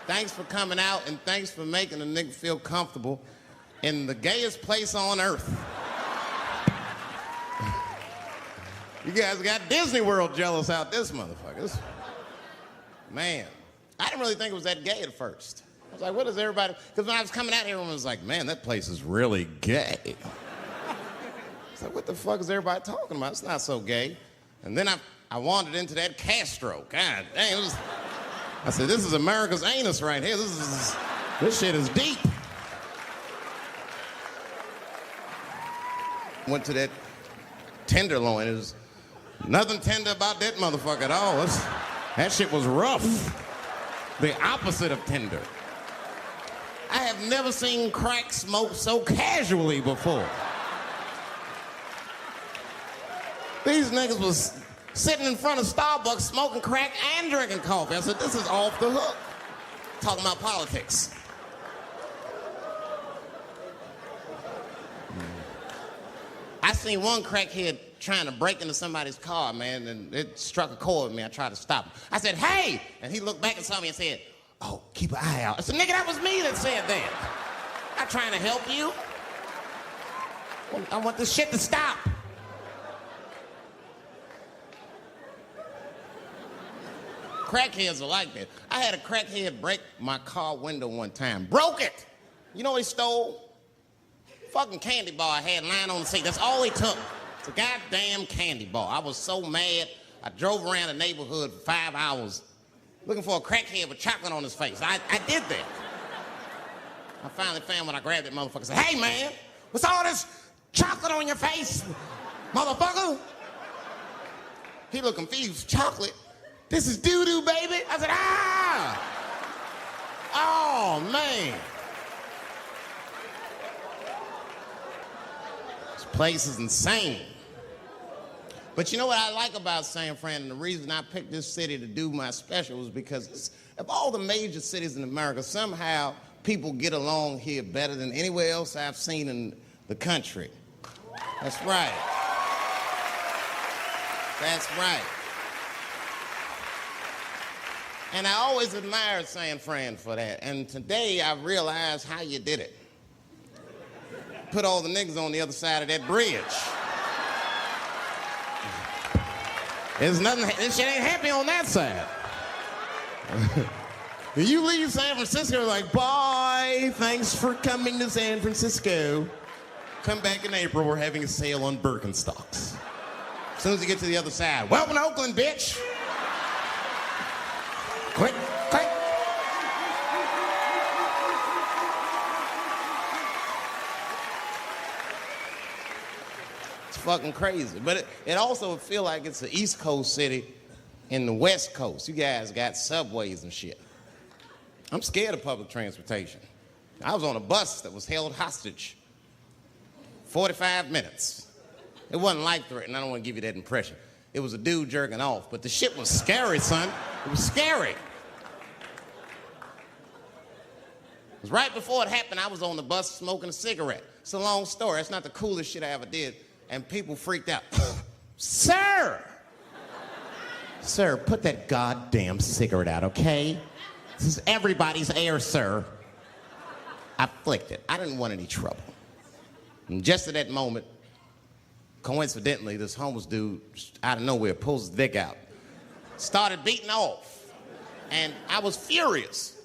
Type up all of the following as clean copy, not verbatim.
Thanks for coming out, and thanks for making a nigga feel comfortable in the gayest place on earth. You guys got Disney World jealous out this motherfucker. Man, I didn't really think it was that gay at first. I was like, what is everybody... Because when I was coming out here, everyone was like, man, that place is really gay. I was like, what the fuck is everybody talking about? It's not so gay. And then I wandered into that Castro. God damn, I said, this is America's anus right here. This shit is deep. Went to that Tenderloin. It was nothing tender about that motherfucker at all. That shit was rough. The opposite of tender. I have never seen crack smoked so casually before. These niggas was sitting in front of Starbucks smoking crack and drinking coffee. I said, this is off the hook. Talking about politics. I seen one crackhead trying to break into somebody's car, man, and it struck a chord with me. I tried to stop him. I said, hey! And he looked back and saw me and said, oh, keep an eye out. I said, nigga, that was me that said that. I'm not trying to help you. I want this shit to stop. Crackheads are like that. I had a crackhead break my car window one time. Broke it! You know what he stole? Fucking candy bar I had lying on the seat. That's all he took. It's a goddamn candy bar. I was so mad. I drove around the neighborhood for 5 hours looking for a crackhead with chocolate on his face. I did that. I finally found when I grabbed that motherfucker and said, hey man, what's all this chocolate on your face, motherfucker? He looked confused. Chocolate? This is doo-doo, baby. I said, ah! Oh, man. This place is insane. But you know what I like about San Fran, and the reason I picked this city to do my special was because of all the major cities in America, somehow people get along here better than anywhere else I've seen in the country. That's right. That's right. And I always admired San Fran for that. And today I realized how you did it. Put all the niggas on the other side of that bridge. There's nothing, this shit ain't happy on that side. You leave San Francisco like, bye, thanks for coming to San Francisco. Come back in April, we're having a sale on Birkenstocks. As soon as you get to the other side, welcome to Oakland, bitch. Click, click. It's fucking crazy. But it also feel like it's an East Coast city in the West Coast. You guys got subways and shit. I'm scared of public transportation. I was on a bus that was held hostage 45 minutes. It wasn't life-threatening. I don't want to give you that impression. It was a dude jerking off, but the shit was scary, son. It was scary. It was right before it happened, I was on the bus smoking a cigarette. It's a long story. It's not the coolest shit I ever did. And people freaked out. Sir! Sir, put that goddamn cigarette out, okay? This is everybody's air, sir. I flicked it. I didn't want any trouble. And just at that moment, coincidentally, this homeless dude, out of nowhere, pulls his dick out. Started beating off. And I was furious.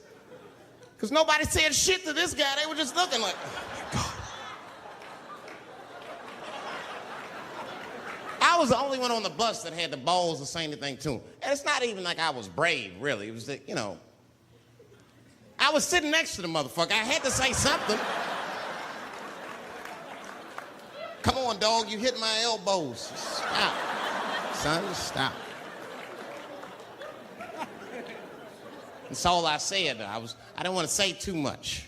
Because nobody said shit to this guy. They were just looking like, oh my God. I was the only one on the bus that had the balls to say anything to him. And it's not even like I was brave, really. It was that, you know, I was sitting next to the motherfucker. I had to say something. Come on, dog, you hit my elbows. Stop. Son, stop. That's all I said. I didn't want to say too much.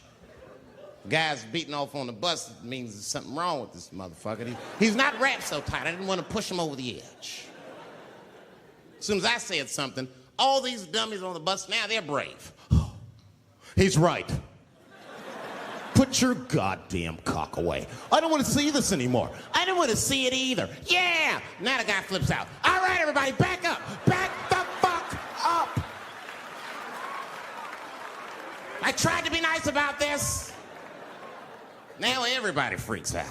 Guys beating off on the bus means there's something wrong with this motherfucker. He's not wrapped so tight. I didn't want to push him over the edge. As soon as I said something, all these dummies on the bus, now they're brave. He's right. Put your goddamn cock away. I don't want to see this anymore. I don't want to see it either. Yeah! Now the guy flips out. All right, everybody, back up. Back the fuck up. I tried to be nice about this. Now everybody freaks out.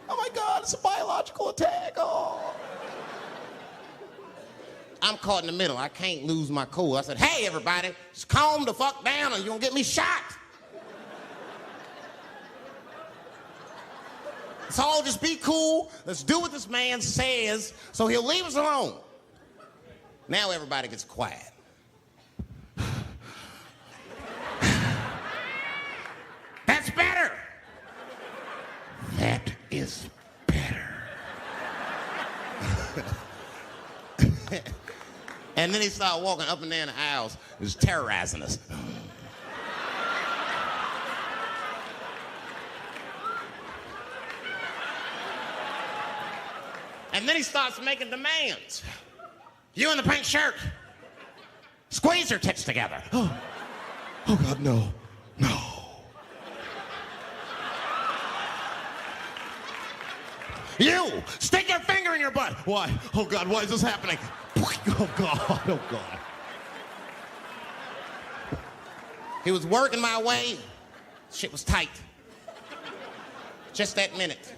Oh my God, it's a biological attack. Oh. I'm caught in the middle. I can't lose my cool. I said, hey, everybody, just calm the fuck down or you're gonna get me shot. Let's all just be cool. Let's do what this man says so he'll leave us alone. Now everybody gets quiet. That's better. That is better. And then he started walking up and down the aisles. He was terrorizing us. And then he starts making demands. You in the pink shirt, squeeze your tits together. Oh God, no, no. You, stick your finger in your butt. Why? Oh God, why is this happening? Oh God, oh God. He was working my way. Shit was tight. Just that minute.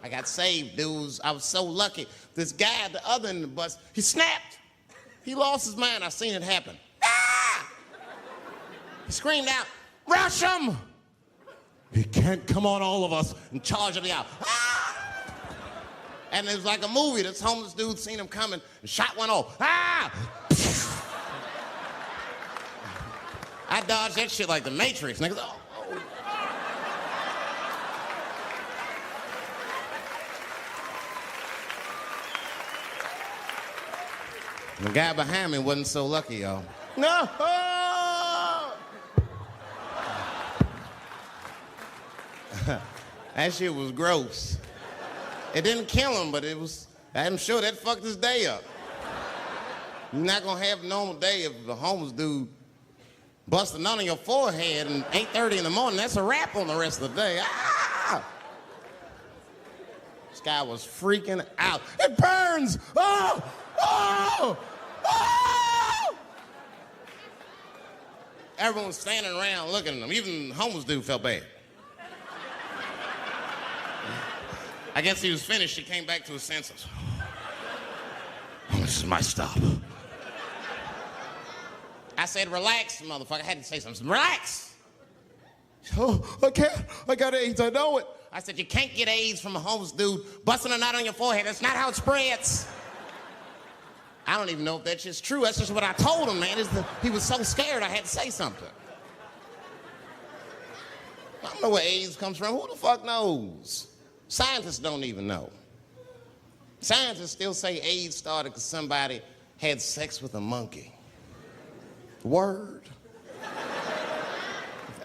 I got saved, dudes. I was so lucky. This guy at the other end of the bus, he snapped. He lost his mind. I seen it happen. Ah! He screamed out, rush him! He can't come on all of us and charge him out. Ah! And it was like a movie. This homeless dude seen him coming and shot one off. Ah! I dodged that shit like the Matrix. Niggas, oh. The guy behind me wasn't so lucky, y'all. No! Oh! That shit was gross. It didn't kill him, but I'm sure that fucked his day up. You're not gonna have a normal day if the homeless dude busts a nut on your forehead and 8:30 in the morning. That's a wrap on the rest of the day. Ah! This guy was freaking out. It burns! Oh! Oh! Oh! Everyone was standing around looking at him. Even the homeless dude felt bad. I guess he was finished. He came back to his senses. Oh, this is my stop. I said, relax, motherfucker. I had to say something. Relax. Oh, I can't. I got AIDS. I know it. I said, you can't get AIDS from a homeless dude busting a nut on your forehead. That's not how it spreads. I don't even know if that shit's true. That's just what I told him, man. He was so scared I had to say something. I don't know where AIDS comes from. Who the fuck knows? Scientists don't even know. Scientists still say AIDS started because somebody had sex with a monkey. Word.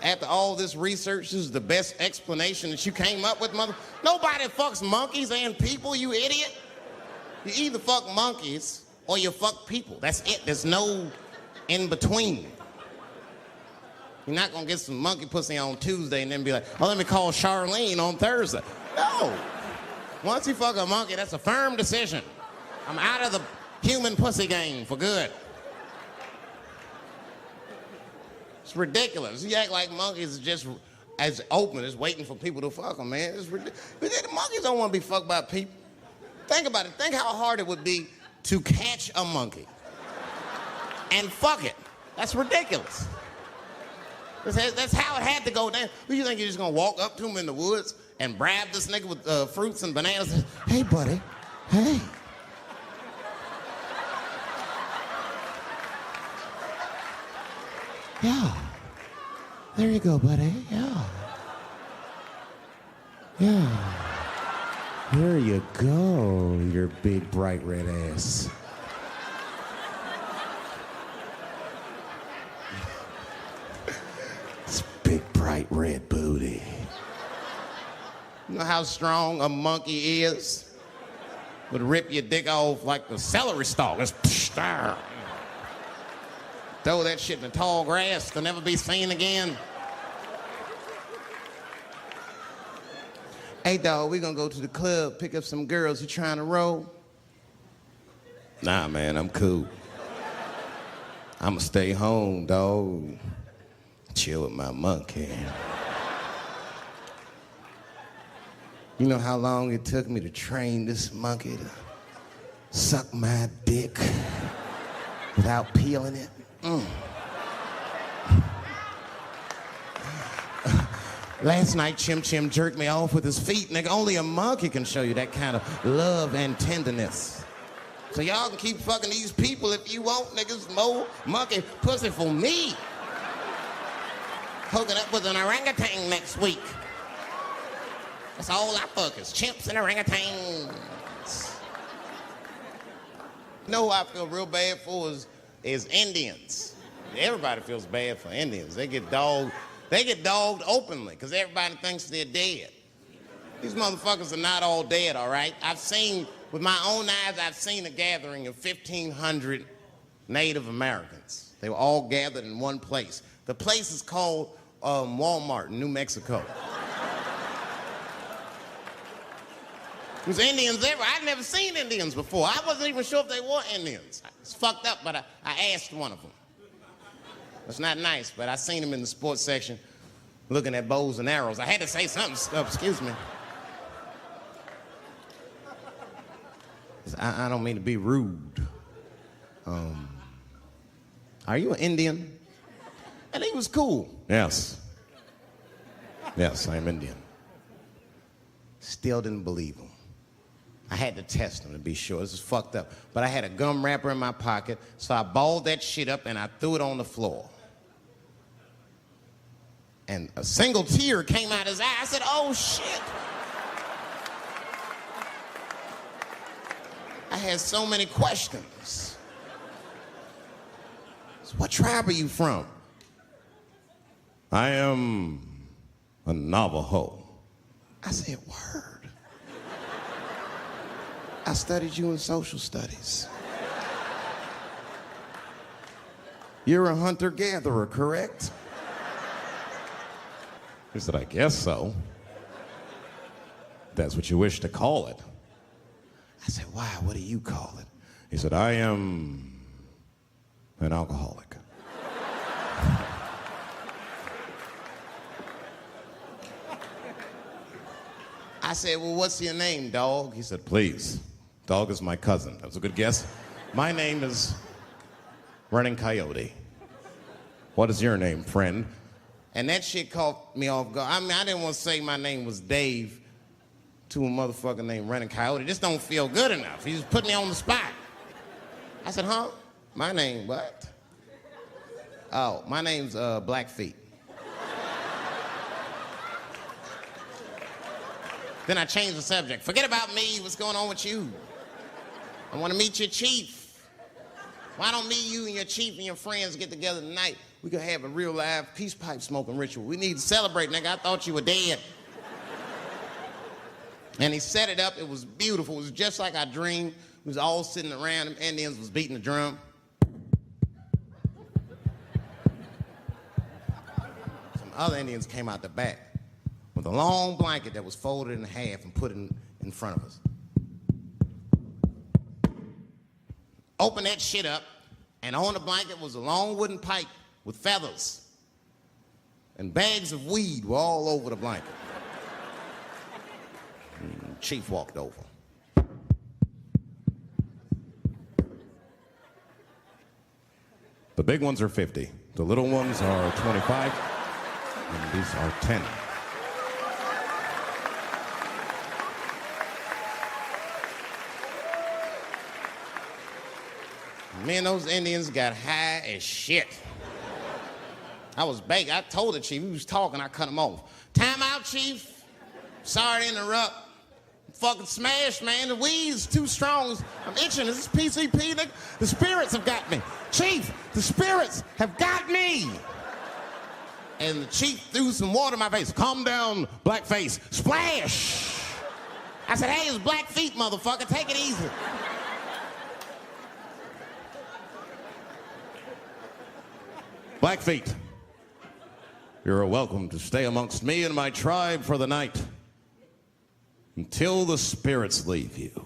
After all this research, this is the best explanation that you came up with, mother. Nobody fucks monkeys and people, you idiot. You either fuck monkeys or you fuck people. That's it. There's no in between. You're not gonna get some monkey pussy on Tuesday and then be like, oh, let me call Charlene on Thursday. No. Once you fuck a monkey, that's a firm decision. I'm out of the human pussy game for good. It's ridiculous. You act like monkeys are just as open as waiting for people to fuck them, man. It's ridiculous. The monkeys don't want to be fucked by people. Think about it. Think how hard it would be to catch a monkey and fuck it. That's ridiculous. That's how it had to go down. Who you think you're just gonna walk up to him in the woods and bribe this nigga with fruits and bananas? Hey, buddy. Hey. Yeah. There you go, buddy. Yeah. Yeah. There you go, your big, bright red ass. This big, bright red booty. You know how strong a monkey is? Would rip your dick off like the celery stalk. Just throw that shit in the tall grass to never be seen again. Hey, dog, we gonna go to the club, pick up some girls. You trying to roll? Nah, man, I'm cool. I'ma stay home, dog. Chill with my monkey. You know how long it took me to train this monkey to suck my dick without peeling it? Last night, Chim Chim jerked me off with his feet. Nigga, only a monkey can show you that kind of love and tenderness. So y'all can keep fucking these people if you want, niggas. More monkey pussy for me. Hooking up with an orangutan next week. That's all I fuck is chimps and orangutans. You know who I feel real bad for is Indians. Everybody feels bad for Indians. They get dogged openly because everybody thinks they're dead. These motherfuckers are not all dead, all right? With my own eyes, I've seen a gathering of 1,500 Native Americans. They were all gathered in one place. The place is called Walmart in New Mexico. There's Indians everywhere. I'd never seen Indians before. I wasn't even sure if they were Indians. It's fucked up, but I asked one of them. It's not nice, but I seen him in the sports section looking at bows and arrows. I had to say something. Excuse me. I don't mean to be rude. Are you an Indian? And he was cool. Yes. Yes, I'm Indian. Still didn't believe him. I had to test him to be sure. This is fucked up. But I had a gum wrapper in my pocket, so I balled that shit up and I threw it on the floor. And a single tear came out his eye. I said, oh, shit. I had so many questions. So what tribe are you from? I am a Navajo. I said, word. I studied you in social studies. You're a hunter-gatherer, correct? He said, I guess so. That's what you wish to call it. I said, why? What do you call it? He said, I am an alcoholic. I said, well, what's your name, dog? He said, please. Dog is my cousin. That was a good guess. My name is Running Coyote. What is your name, friend? And that shit caught me off guard. I mean, I didn't want to say my name was Dave to a motherfucker named Running Coyote. This don't feel good enough. He just put me on the spot. I said, huh? My name, what? Oh, my name's Blackfeet. Then I changed the subject. Forget about me. What's going on with you? I want to meet your chief. Why don't me, you, and your chief and your friends get together tonight? We could have a real live peace pipe smoking ritual. We need to celebrate, nigga. I thought you were dead. And he set it up. It was beautiful. It was just like I dreamed. We was all sitting around. Them Indians was beating the drum. Some other Indians came out the back with a long blanket that was folded in half and put in front of us. Open that shit up, and on the blanket was a long wooden pipe with feathers. And bags of weed were all over the blanket. And Chief walked over. The big ones are 50. The little ones are 25. And these are 10. Me and those Indians got high as shit. I was baked. I told the chief, he was talking, I cut him off. Time out, chief. Sorry to interrupt. I'm fucking smashed, man. The weed's too strong. I'm itching. This is PCP, nigga. The spirits have got me. Chief, the spirits have got me. And the chief threw some water in my face. Calm down, blackface. Splash! I said, hey, it's Blackfeet, motherfucker. Take it easy. Blackfeet, you're welcome to stay amongst me and my tribe for the night until the spirits leave you.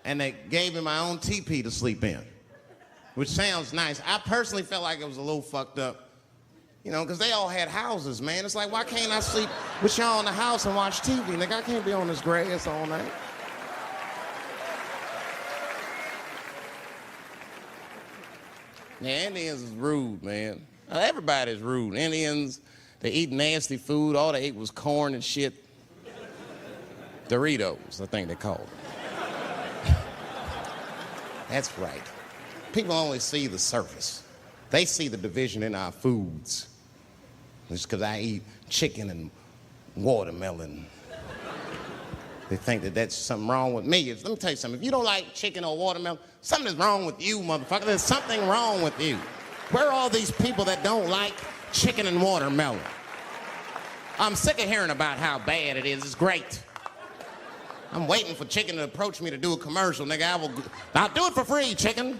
And they gave me my own teepee to sleep in, which sounds nice. I personally felt like it was a little fucked up You know, because they all had houses, man. It's like, why can't I sleep with y'all in the house and watch TV? Nigga, I can't be on this grass all night. Yeah, Indians is rude, man. Everybody's rude. Indians, they eat nasty food. All they ate was corn and shit. Doritos, I think they call them. That's right. People only see the surface. They see the division in our foods. Just because I eat chicken and watermelon. They think that that's something wrong with me. Let me tell you something. If you don't like chicken or watermelon, something is wrong with you, motherfucker. There's something wrong with you. Where are all these people that don't like chicken and watermelon? I'm sick of hearing about how bad it is. It's great. I'm waiting for chicken to approach me to do a commercial, nigga. I'll do it for free, chicken.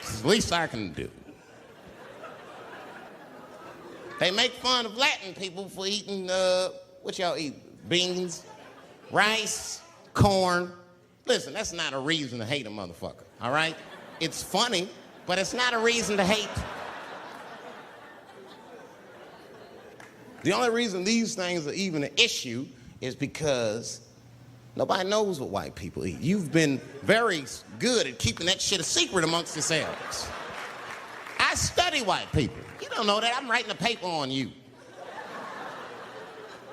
It's the least I can do. They make fun of Latin people for eating, what y'all eat? Beans, rice, corn. Listen, that's not a reason to hate a motherfucker, all right? It's funny, but it's not a reason to hate. The only reason these things are even an issue is because nobody knows what white people eat. You've been very good at keeping that shit a secret amongst yourselves. I study white people. You don't know that. I'm writing a paper on you.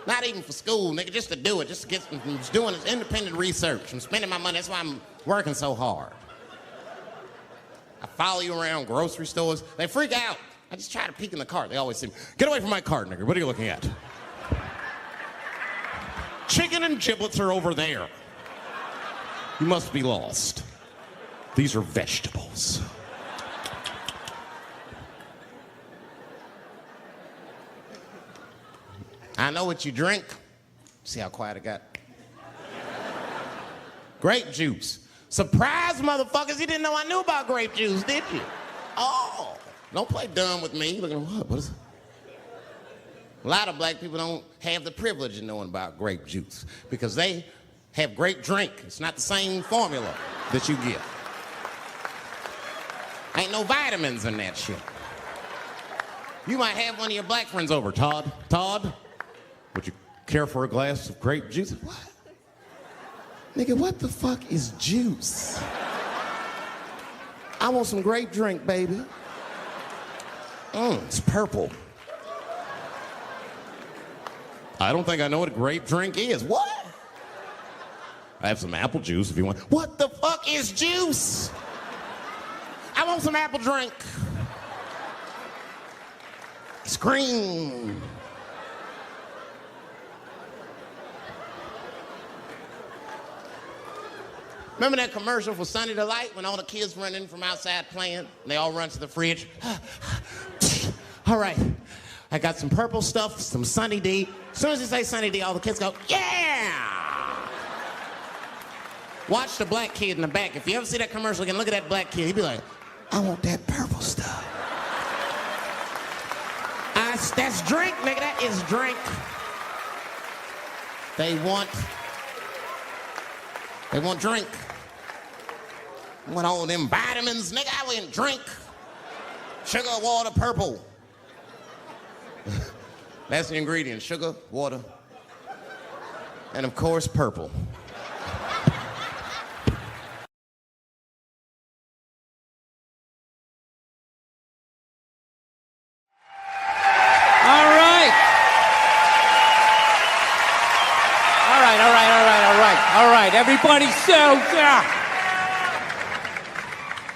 Not even for school, nigga, just to do it, just to get some, I'm just doing this independent research. I'm spending my money, that's why I'm working so hard. I follow you around grocery stores. They freak out. I just try to peek in the cart. They always say, get away from my cart, nigga. What are you looking at? Chicken and giblets are over there. You must be lost. These are vegetables. I know what you drink. See how quiet it got? Grape juice. Surprise, motherfuckers, you didn't know I knew about grape juice, did you? Oh, don't play dumb with me. Look at what is it? A lot of black people don't have the privilege of knowing about grape juice because they have grape drink. It's not the same formula that you get. Ain't no vitamins in that shit. You might have one of your black friends over. Todd, would you care for a glass of grape juice? What? Nigga, what the fuck is juice? I want some grape drink, baby. It's purple. I don't think I know what a grape drink is. What? I have some apple juice if you want. What the fuck is juice? I want some apple drink. Scream. Remember that commercial for Sunny Delight when all the kids run in from outside playing and they all run to the fridge? All right, I got some purple stuff, some Sunny D. As soon as you say Sunny D, all the kids go, yeah! Watch the black kid in the back. If you ever see that commercial again, look at that black kid. He'd be like, I want that purple stuff. That's drink, nigga, that is drink. They want drink. I want all them vitamins, nigga, I want drink. Sugar, water, purple. That's the ingredient, sugar, water, and of course, purple. All right, everybody, so,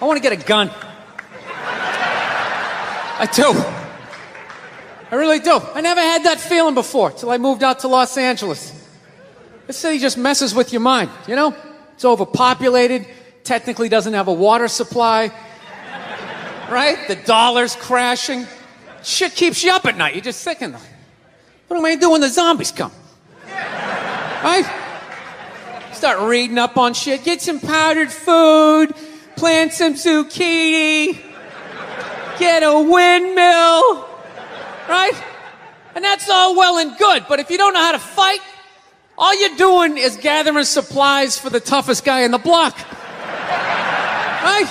I want to get a gun. I do. I really do. I never had that feeling before till I moved out to Los Angeles. This city just messes with your mind, you know? It's overpopulated, technically doesn't have a water supply, right? The dollar's crashing. Shit keeps you up at night. You're just thinking, what am I gonna do when the zombies come? Right? Start reading up on shit, get some powdered food, plant some zucchini, get a windmill, right? And that's all well and good, but if you don't know how to fight, all you're doing is gathering supplies for the toughest guy in the block. Right?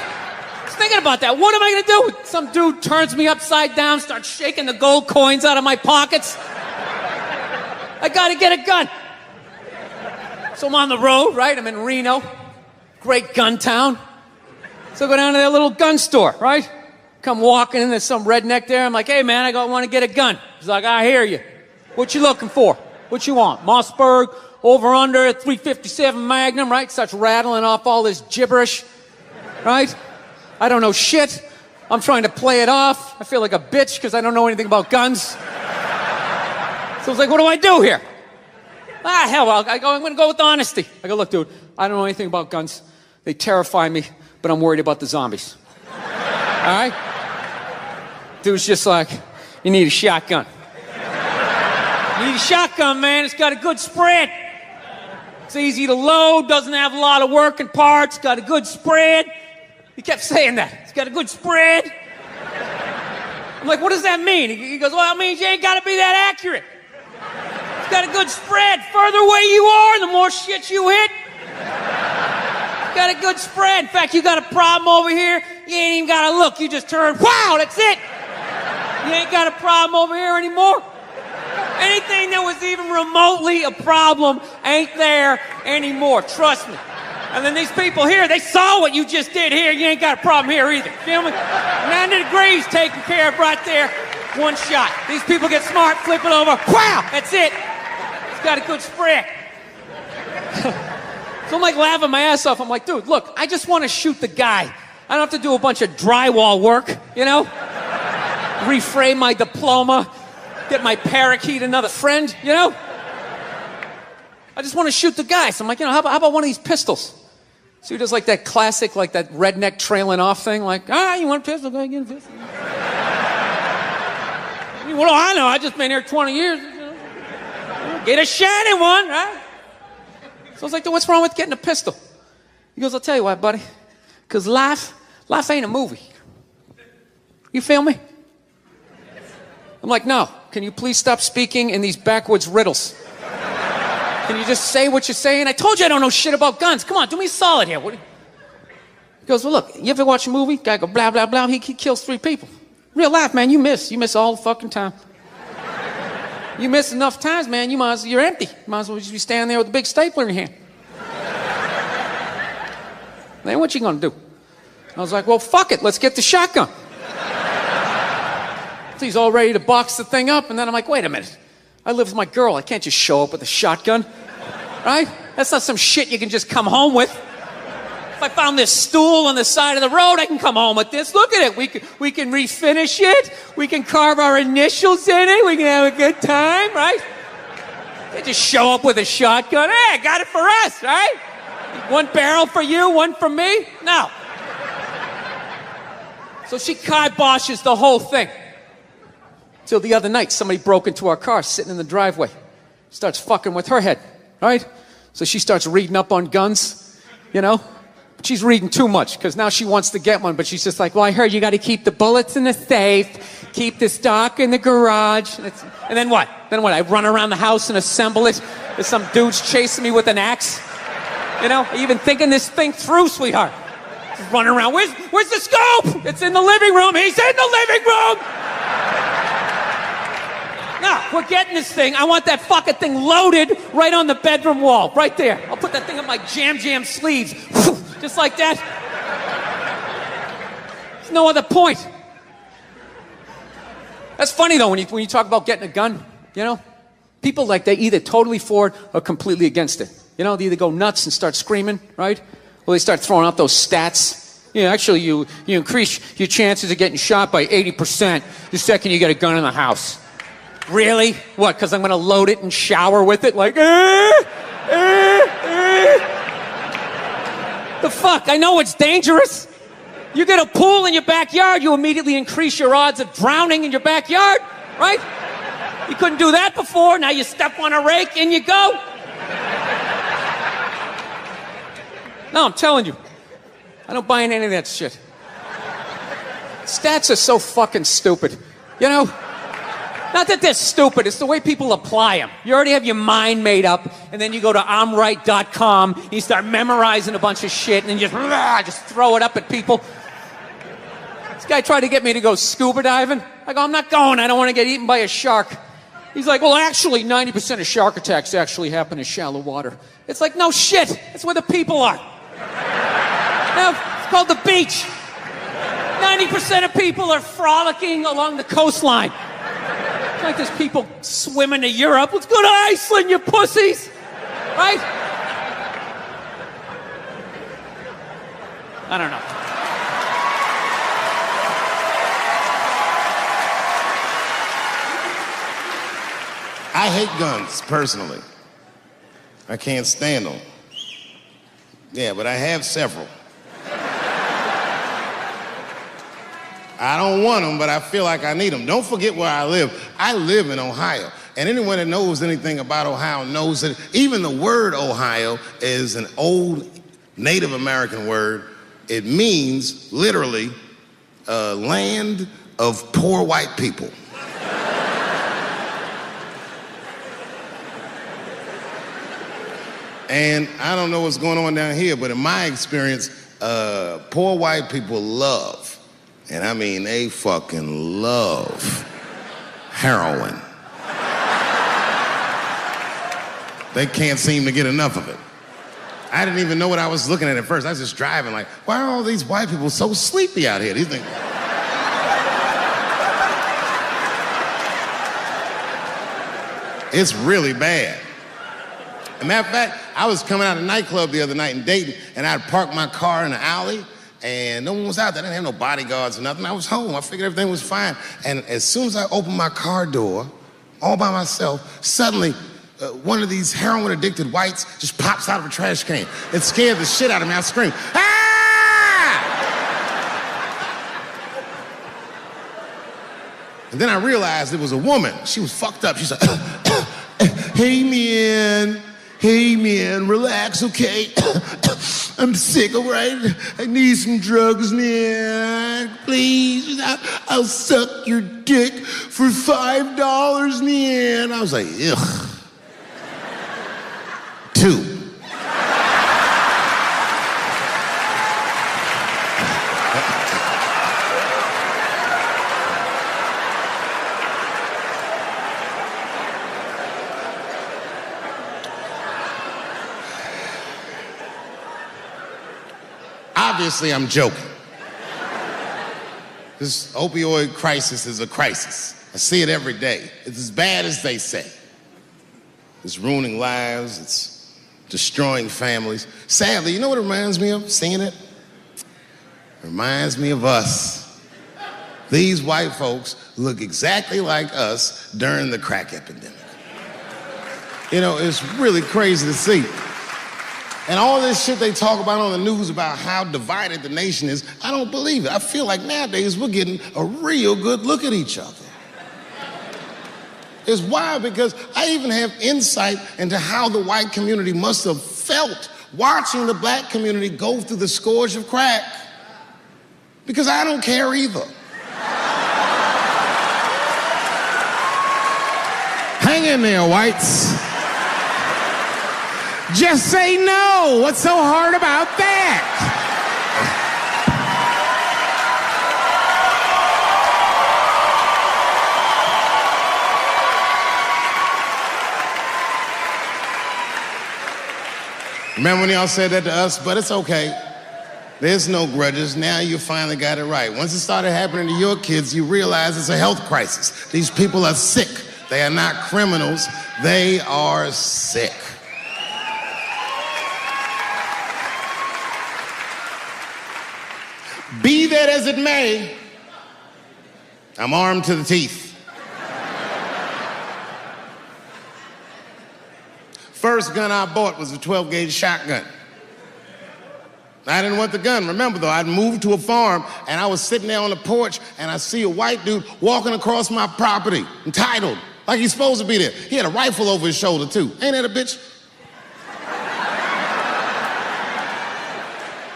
thinking about that. What am I gonna do? Some dude turns me upside down, starts shaking the gold coins out of my pockets. I gotta get a gun. So I'm on the road, right? I'm in Reno, great gun town. So I go down to that little gun store, right? Come walking in, there's some redneck there. I'm like, hey man, I want to get a gun. He's like, I hear you. What you looking for? What you want? Mossberg, over under, 357 Magnum, right? Starts rattling off all this gibberish, right? I don't know shit. I'm trying to play it off. I feel like a bitch because I don't know anything about guns. So I was like, what do I do here? Hell, I'm going to go with honesty. I go, look, dude, I don't know anything about guns. They terrify me, but I'm worried about the zombies. All right? Dude's just like, you need a shotgun. You need a shotgun, man. It's got a good spread. It's easy to load, doesn't have a lot of working parts, got a good spread. He kept saying that. It's got a good spread. I'm like, what does that mean? He goes, well, it means you ain't got to be that accurate. It's got a good spread. Further away you are, the more shit you hit. It's got a good spread. In fact, you got a problem over here, you ain't even got to look. You just turn, wow, that's it. You ain't got a problem over here anymore. Anything that was even remotely a problem ain't there anymore. Trust me. And then these people here, they saw what you just did here. You ain't got a problem here either. Feel me? 90 degrees taken care of right there. One shot. These people get smart, flip it over. Wow, that's it. It's got a good spread. So I'm like laughing my ass off. I'm like, dude, look, I just want to shoot the guy. I don't have to do a bunch of drywall work, you know? Reframe my diploma. Get my parakeet another friend, you know? I just want to shoot the guy. So I'm like, you know, how about one of these pistols? So he does like that classic, like that redneck trailing off thing. Like, you want a pistol? Go ahead, get a pistol. What do I know? I just been here 20 years. You know? Get a shiny one, right? So I was like, what's wrong with getting a pistol? He goes, I'll tell you what, buddy. Because life ain't a movie. You feel me? I'm like, no. Can you please stop speaking in these backwoods riddles? Can you just say what you're saying? I told you I don't know shit about guns. Come on, do me a solid here. He goes, well, look, you ever watch a movie? Guy go, blah, blah, blah. He kills 3 people. Real life, man, you miss. You miss all the fucking time. You miss enough times, man, you're empty. You might as well just be standing there with a big stapler in your hand. Then what you gonna do? I was like, well, fuck it. Let's get the shotgun. So he's all ready to box the thing up, and then I'm like, wait a minute. I live with my girl. I can't just show up with a shotgun, right? That's not some shit you can just come home with. If I found this stool on the side of the road, I can come home with this. Look at it. We can refinish it. We can carve our initials in it. We can have a good time, right? They just show up with a shotgun. Hey, I got it for us, right? One barrel for you, one for me? No. So she kiboshes the whole thing. Till the other night, somebody broke into our car sitting in the driveway. Starts fucking with her head, right? So she starts reading up on guns, you know? She's reading too much, because now she wants to get one, but she's just like, well, I heard you got to keep the bullets in the safe, keep the stock in the garage. And then what? I run around the house and assemble it. There's some dudes chasing me with an axe. You know, even thinking this thing through, sweetheart. Just running around. Where's the scope? It's in the living room. He's in the living room. No, we're getting this thing. I want that fucking thing loaded right on the bedroom wall. Right there. I'll put that thing up my jam sleeves. Just like that. There's no other point. That's funny, though, when you talk about getting a gun, you know? People, like, they either totally for it or completely against it. You know, they either go nuts and start screaming, right? Or they start throwing out those stats. Yeah, actually, you increase your chances of getting shot by 80% the second you get a gun in the house. Really? What, because I'm going to load it and shower with it? Like, The fuck? I know it's dangerous. You get a pool in your backyard, you immediately increase your odds of drowning in your backyard, right? You couldn't do that before. Now you step on a rake and you go. No, I'm telling you. I don't buy into any of that shit. Stats are so fucking stupid. You know? Not that they're stupid, it's the way people apply them. You already have your mind made up, and then you go to I'mRight.com, and you start memorizing a bunch of shit, and then just throw it up at people. guy tried to get me to go scuba diving. I go, I'm not going. I don't want to get eaten by a shark. He's like, well, actually, 90% of shark attacks actually happen in shallow water. It's like, no shit. That's where the people are. Now, it's called the beach. 90% of people are frolicking along the coastline. It's like there's people swimming to Europe. Let's go to Iceland, you pussies. Right? I don't know. I hate guns, personally. I can't stand them. Yeah, but I have several. I don't want them, but I feel like I need them. Don't forget where I live. I live in Ohio. And anyone that knows anything about Ohio knows that even the word Ohio is an old Native American word. It means, literally, land of poor white people. And I don't know what's going on down here, but in my experience, poor white people love, and I mean they fucking love, heroin. They can't seem to get enough of it. I didn't even know what I was looking at first. I was just driving like, why are all these white people so sleepy out here? These things. It's really bad. As a matter of fact, I was coming out of a nightclub the other night in Dayton, and I'd parked my car in the alley, and no one was out there. I didn't have no bodyguards or nothing. I was home. I figured everything was fine. And as soon as I opened my car door, all by myself, suddenly one of these heroin-addicted whites just pops out of a trash can. It scared the shit out of me. I screamed, ah! And then I realized it was a woman. She was fucked up. She's like, hey, man. Hey, man, relax, okay? I'm sick, all right? I need some drugs, man. Please, I'll suck your dick for $5, man. I was like, ugh. 2. Obviously, I'm joking. This opioid crisis is a crisis. I see it every day. It's as bad as they say. It's ruining lives. It's destroying families. Sadly, you know what it reminds me of, seeing it? It reminds me of us. These white folks look exactly like us during the crack epidemic. You know, it's really crazy to see. And all this shit they talk about on the news about how divided the nation is, I don't believe it. I feel like nowadays we're getting a real good look at each other. It's wild because I even have insight into how the white community must have felt watching the black community go through the scourge of crack. Because I don't care either. Hang in there, whites. Just say no. What's so hard about that? Remember when y'all said that to us? But it's okay. There's no grudges. Now you finally got it right. Once it started happening to your kids, you realize it's a health crisis. These people are sick. They are not criminals. They are sick. Be that as it may, I'm armed to the teeth. First gun I bought was a 12-gauge shotgun. I didn't want the gun. Remember, though, I'd moved to a farm, and I was sitting there on the porch, and I see a white dude walking across my property, entitled, like he's supposed to be there. He had a rifle over his shoulder, too. Ain't that a bitch?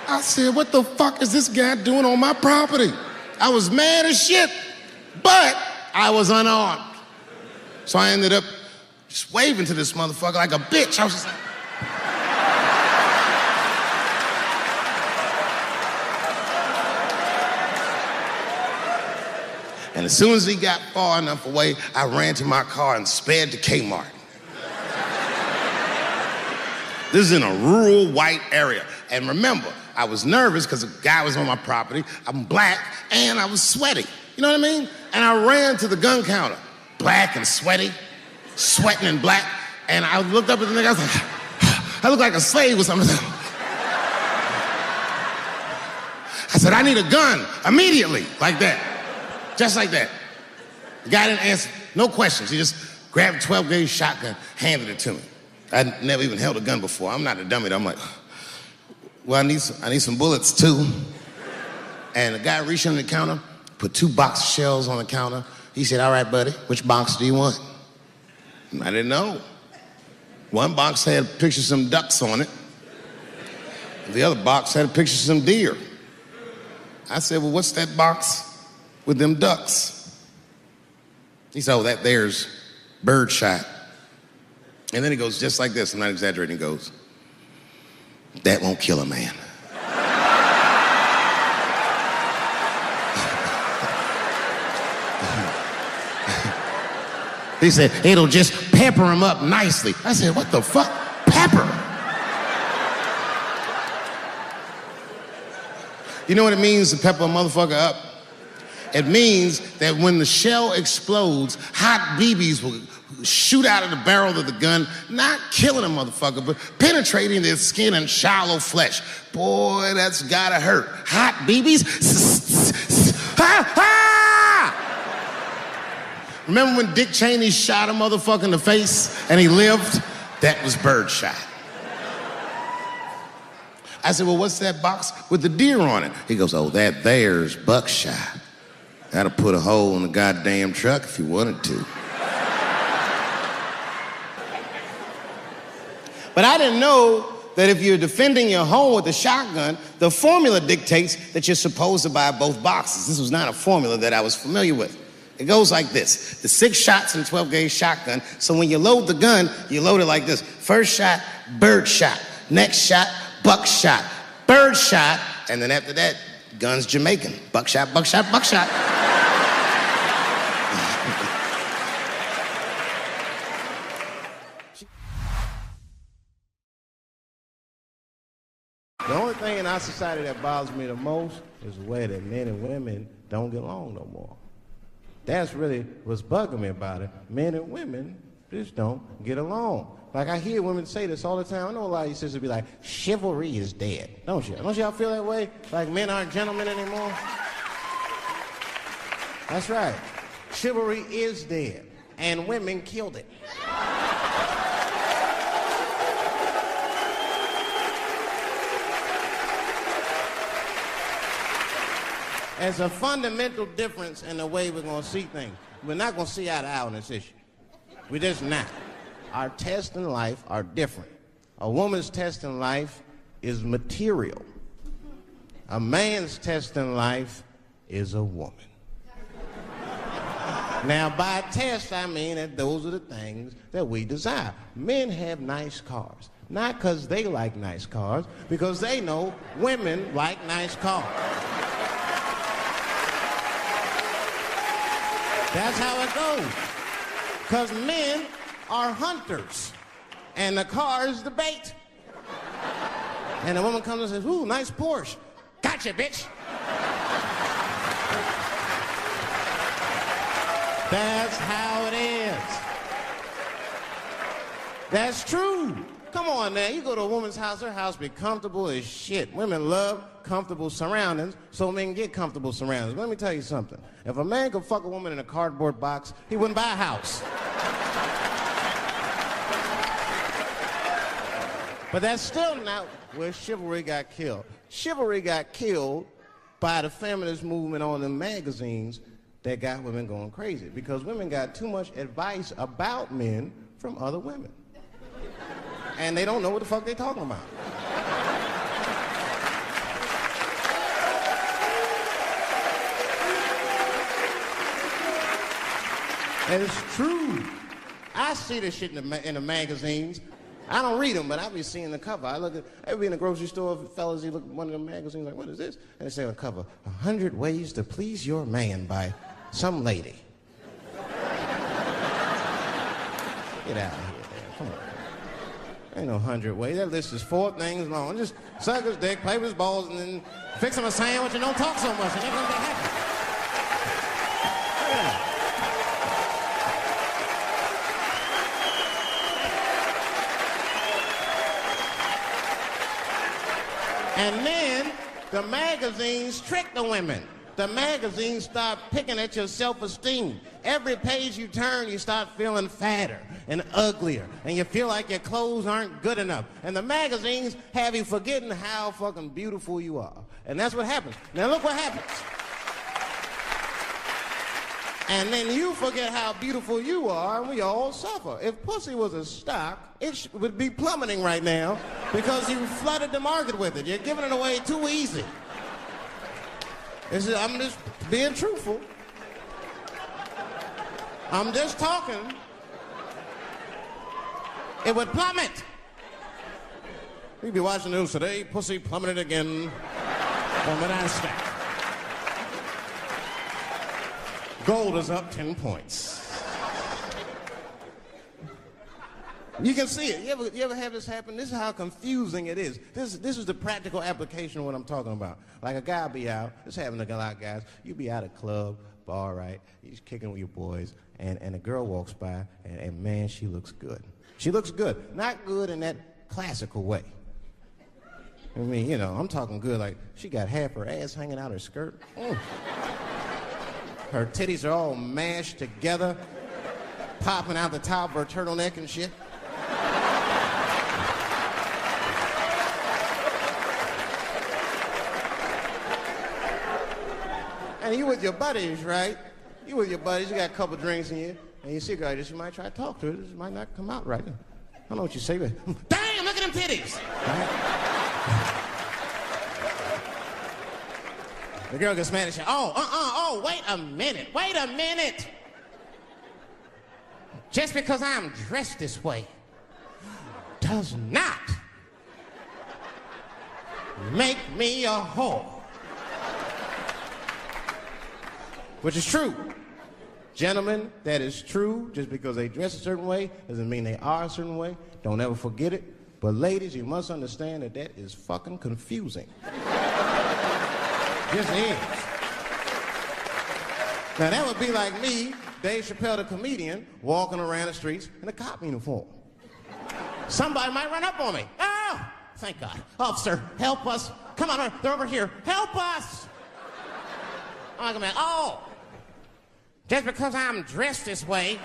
I said, what the fuck is this guy doing on my property? I was mad as shit, but I was unarmed. So I ended up just waving to this motherfucker like a bitch. I was just like... And as soon as he got far enough away, I ran to my car and sped to Kmart. This is in a rural white area. And remember, I was nervous because a guy was on my property, I'm black, and I was sweaty. You know what I mean? And I ran to the gun counter, black and sweaty, sweating and black, and I looked up at the nigga, I was like, I look like a slave or something. I said, I need a gun immediately, like that. Just like that. The guy didn't answer, no questions. He just grabbed a 12-gauge shotgun, handed it to me. I'd never even held a gun before. I'm not a dummy. I'm like, well, I need some bullets too. And the guy reached under the counter, put 2 box shells on the counter. He said, all right, buddy, which box do you want? And I didn't know. One box had a picture of some ducks on it. The other box had a picture of some deer. I said, well, what's that box with them ducks? He said, oh, that there's birdshot. And then he goes just like this, I'm not exaggerating, he goes, that won't kill a man. He said, it'll just pepper him up nicely. I said, what the fuck? Pepper? You know what it means to pepper a motherfucker up? It means that when the shell explodes, hot BBs will shoot out of the barrel of the gun, not killing a motherfucker, but penetrating their skin and shallow flesh. Boy, that's gotta hurt. Hot BBs? Ha ha! Remember when Dick Cheney shot a motherfucker in the face and he lived? That was birdshot. I said, well, what's that box with the deer on it? He goes, oh, that there's buckshot. That'll put a hole in the goddamn truck if you wanted to. But I didn't know that if you're defending your home with a shotgun, the formula dictates that you're supposed to buy both boxes. This was not a formula that I was familiar with. It goes like this. The 6 shots in a 12-gauge shotgun, so when you load the gun, you load it like this. First shot, bird shot. Next shot, buckshot. Bird shot, and then after that, gun's Jamaican. Buckshot, buckshot, buckshot. The only thing in our society that bothers me the most is the way that men and women don't get along no more. That's really what's bugging me about it. Men and women just don't get along. Like, I hear women say this all the time. I know a lot of you sisters be like, chivalry is dead. Don't you? Don't y'all feel that way? Like men aren't gentlemen anymore? That's right. Chivalry is dead. And women killed it. There's a fundamental difference in the way we're going to see things. We're not going to see eye to eye on this issue. We're just not. Our tests in life are different. A woman's test in life is material. A man's test in life is a woman. Now, by test, I mean that those are the things that we desire. Men have nice cars. Not because they like nice cars, because they know women like nice cars. That's how it goes. Because men are hunters, and the car is the bait. And the woman comes and says, ooh, nice Porsche. Gotcha, bitch. That's how it is. That's true. Come on now, you go to a woman's house, her house be comfortable as shit. Women love comfortable surroundings, so men get comfortable surroundings. Let me tell you something. If a man could fuck a woman in a cardboard box, he wouldn't buy a house. But that's still not where chivalry got killed. Chivalry got killed by the feminist movement on the magazines that got women going crazy, because women got too much advice about men from other women. And they don't know what the fuck they're talking about. And it's true. I see this shit in the magazines. I don't read them, but I be seeing the cover. I be in the grocery store, fellas, you look at one of the magazines like, what is this? And they say on the cover, 100 Ways to Please Your Man by Some lady. Get out of here, man. Come on. Ain't no 100 ways. That list is 4 things long. Just suck his dick, play with his balls, and then fix him a sandwich and don't talk so much, and everything's gonna be happy. Yeah. And then the magazines trick the women. The magazines start picking at your self-esteem. Every page you turn, you start feeling fatter and uglier, and you feel like your clothes aren't good enough. And the magazines have you forgetting how fucking beautiful you are. And that's what happens. Now look what happens. And then you forget how beautiful you are, and we all suffer. If pussy was a stock, it would be plummeting right now because you flooded the market with it. You're giving it away too easy. I'm just being truthful. I'm just talking. It would plummet. You'd be watching the news today, pussy plummeted again on the NASDAQ. Gold is up 10 points. You can see it. You ever have this happen? This is how confusing it is. This is the practical application of what I'm talking about. Like a guy be out, this happened to a lot of guys. You be out at a club, bar, right? You're kicking with your boys, and a girl walks by, and man, she looks good. She looks good. Not good in that classical way. I mean, you know, I'm talking good like she got half her ass hanging out her skirt. Her titties are all mashed together, popping out the top of her turtleneck and shit. And you with your buddies, right? You with your buddies, you got a couple drinks in you, and you see a girl, you might try to talk to her. This might not come out right. I don't know what you say, but damn, look at them titties. Right? The girl gets mad and she, wait a minute. Just because I'm dressed this way does not make me a whore. Which is true. Gentlemen, that is true. Just because they dress a certain way doesn't mean they are a certain way. Don't ever forget it. But ladies, you must understand that that is fucking confusing. Yes, it is. Now, that would be like me, Dave Chappelle, the comedian, walking around the streets in a cop uniform. Somebody might run up on me. Oh, thank God. Officer, help us. Come on, they're over here. Help us. I'm like, oh, just because I'm dressed this way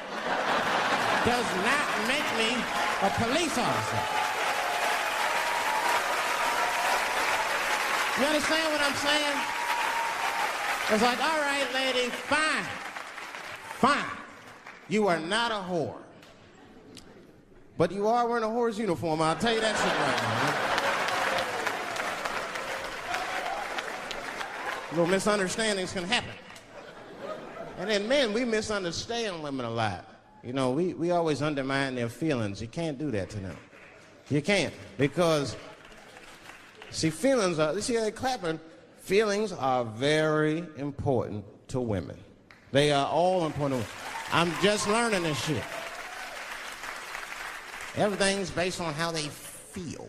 does not make me a police officer. You understand what I'm saying? It's like, all right, lady, fine. You are not a whore. But you are wearing a whore's uniform, I'll tell you that shit right now. Little misunderstandings can happen. And then men, we misunderstand women a lot. You know, we always undermine their feelings. You can't do that to them. You can't, because, see, feelings are, you see how they're clapping? Feelings are very important to women. They are all important to women. I'm just learning this shit. Everything's based on how they feel.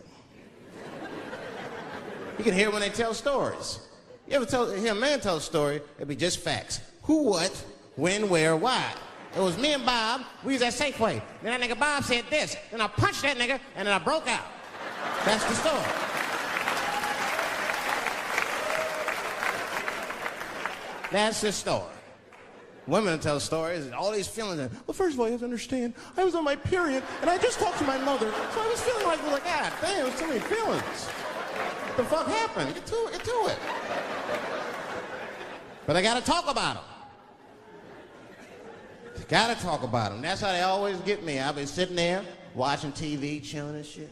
You can hear when they tell stories. You ever hear a man tell a story, it'd be just facts. Who, what, when, where, why. It was me and Bob, we was at Safeway. Then that nigga Bob said this. Then I punched that nigga, and then I broke out. That's the story. That's the story. Women tell stories, all these feelings. Well, first of all, you have to understand, I was on my period, and I just talked to my mother, so I was feeling like, God damn, there's too many feelings. What the fuck happened? Get to it. But I gotta talk about them. Gotta talk about them. That's how they always get me. I'll be sitting there, watching TV, chilling and shit.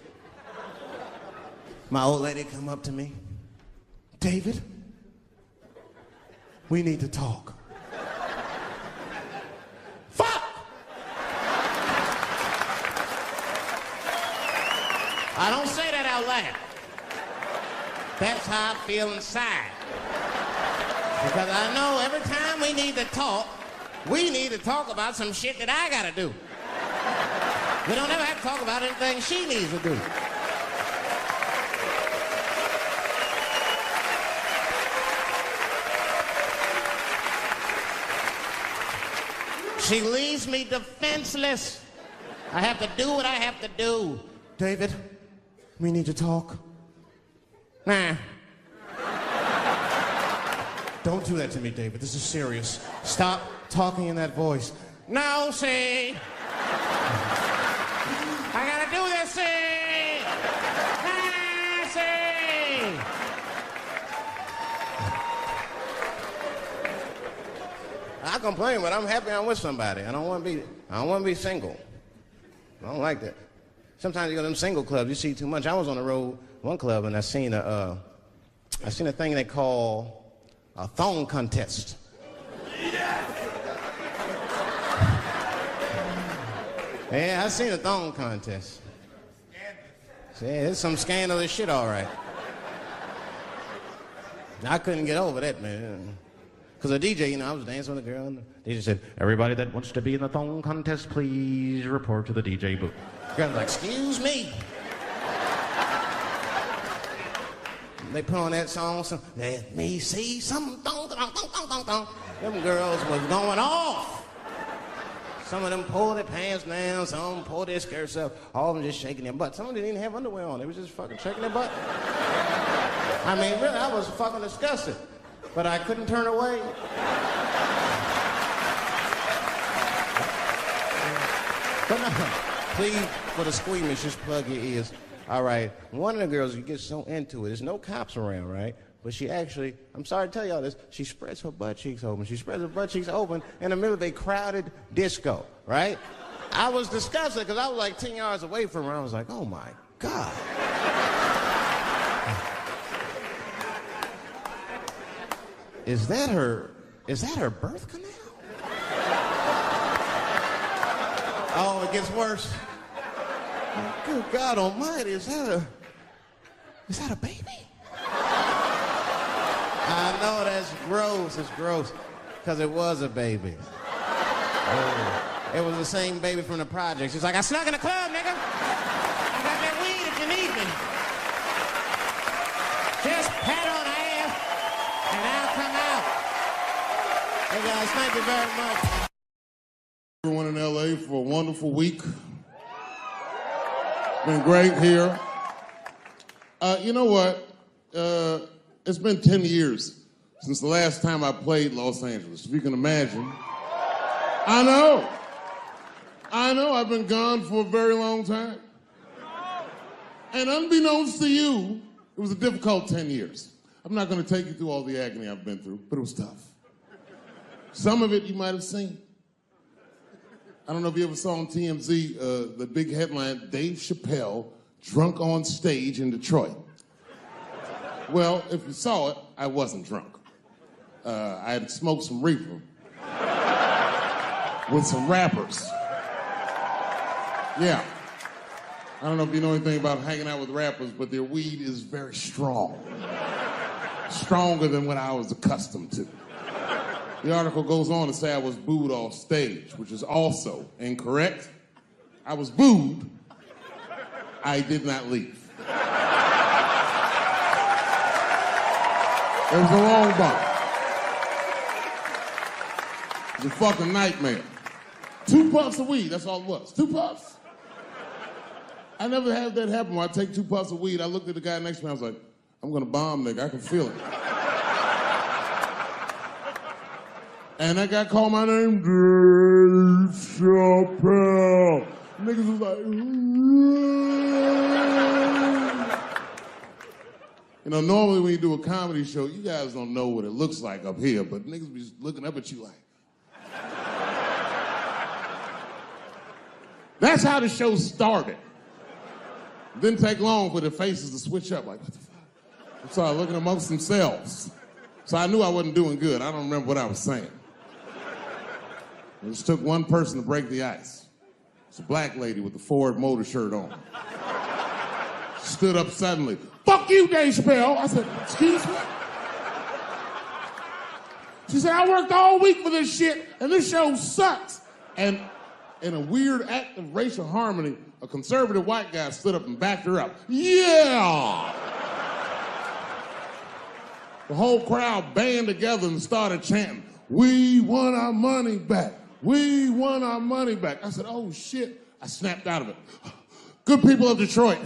My old lady come up to me. David, we need to talk. Fuck! I don't say that out loud. That's how I feel inside. Because I know every time we need to talk, We need to talk about some shit that I gotta do. We don't ever have to talk about anything she needs to do. She leaves me defenseless. I have to do what I have to do. David, we need to talk. Nah. Don't do that to me, David. This is serious. Stop talking in that voice. No, see. I gotta do this, see. Ah, see. I complain, but I'm happy I'm with somebody. I don't want to be single. I don't like that. Sometimes you go to them single clubs, you see too much. I was on the road, one club, and I seen a thing they call a thong contest. Yeah, I seen a thong contest. Yeah, it's some scandalous shit, all right. I couldn't get over that, man. Because the DJ, I was dancing with a girl, and the DJ said, everybody that wants to be in the thong contest, please report to the DJ booth. The girl was like, excuse me. They put on that song, let me see some thong, thong, thong, thong, thong, thong. Them girls was going off. Some of them pulled their pants down, some of them pulled their skirts up, all of them just shaking their butt. Some of them didn't even have underwear on, they was just fucking shaking their butt. I mean, really, I was fucking disgusted. But I couldn't turn away. But no, please, for the squeamish, just plug your ears. All right, one of the girls, you get so into it, there's no cops around, right? But she actually, I'm sorry to tell y'all this, she spreads her butt cheeks open. She spreads her butt cheeks open in the middle of a crowded disco, right? I was disgusted because I was like 10 yards away from her. I was like, oh my God. Is that her birth canal? Oh, it gets worse. Good God Almighty, is that a baby? I know that's gross. It's gross, because it was a baby. Oh, it was the same baby from the projects. She's like, I snuck in the club, nigga. I got that weed if you need me. Just pat on the ass, and I'll come out. Hey guys, thank you very much. Everyone in LA for a wonderful week. Been great here. You know what? It's been 10 years since the last time I played Los Angeles, if you can imagine. I know, I've been gone for a very long time. And unbeknownst to you, it was a difficult 10 years. I'm not gonna take you through all the agony I've been through, but it was tough. Some of it you might have seen. I don't know if you ever saw on TMZ, the big headline, Dave Chappelle, drunk on stage in Detroit. Well, if you saw it, I wasn't drunk. I had smoked some reefer with some rappers. Yeah. I don't know if you know anything about hanging out with rappers, but their weed is very strong. Stronger than what I was accustomed to. The article goes on to say I was booed off stage, which is also incorrect. I was booed. I did not leave. It was a long bump. It was a fucking nightmare. 2 puffs of weed, that's all it was. 2 puffs. I never had that happen where I take 2 puffs of weed. I looked at the guy next to me, I was like, I'm gonna bomb, nigga, I can feel it. And that guy called my name, Dave Chappelle. Niggas was like, you know, normally when you do a comedy show, you guys don't know what it looks like up here, but niggas be looking up at you like. That's how the show started. Didn't take long for the faces to switch up, like, what the fuck? I started looking amongst themselves. So I knew I wasn't doing good. I don't remember what I was saying. It just took one person to break the ice. It's a black lady with the Ford Motor shirt on. Stood up suddenly. Fuck you, Dave Chappelle. I said, excuse me? She She said, I worked all week for this shit, and this show sucks. And in a weird act of racial harmony, a conservative white guy stood up and backed her up. Yeah! The whole crowd band together and started chanting, we want our money back. We want our money back. I said, oh shit. I snapped out of it. Good people of Detroit,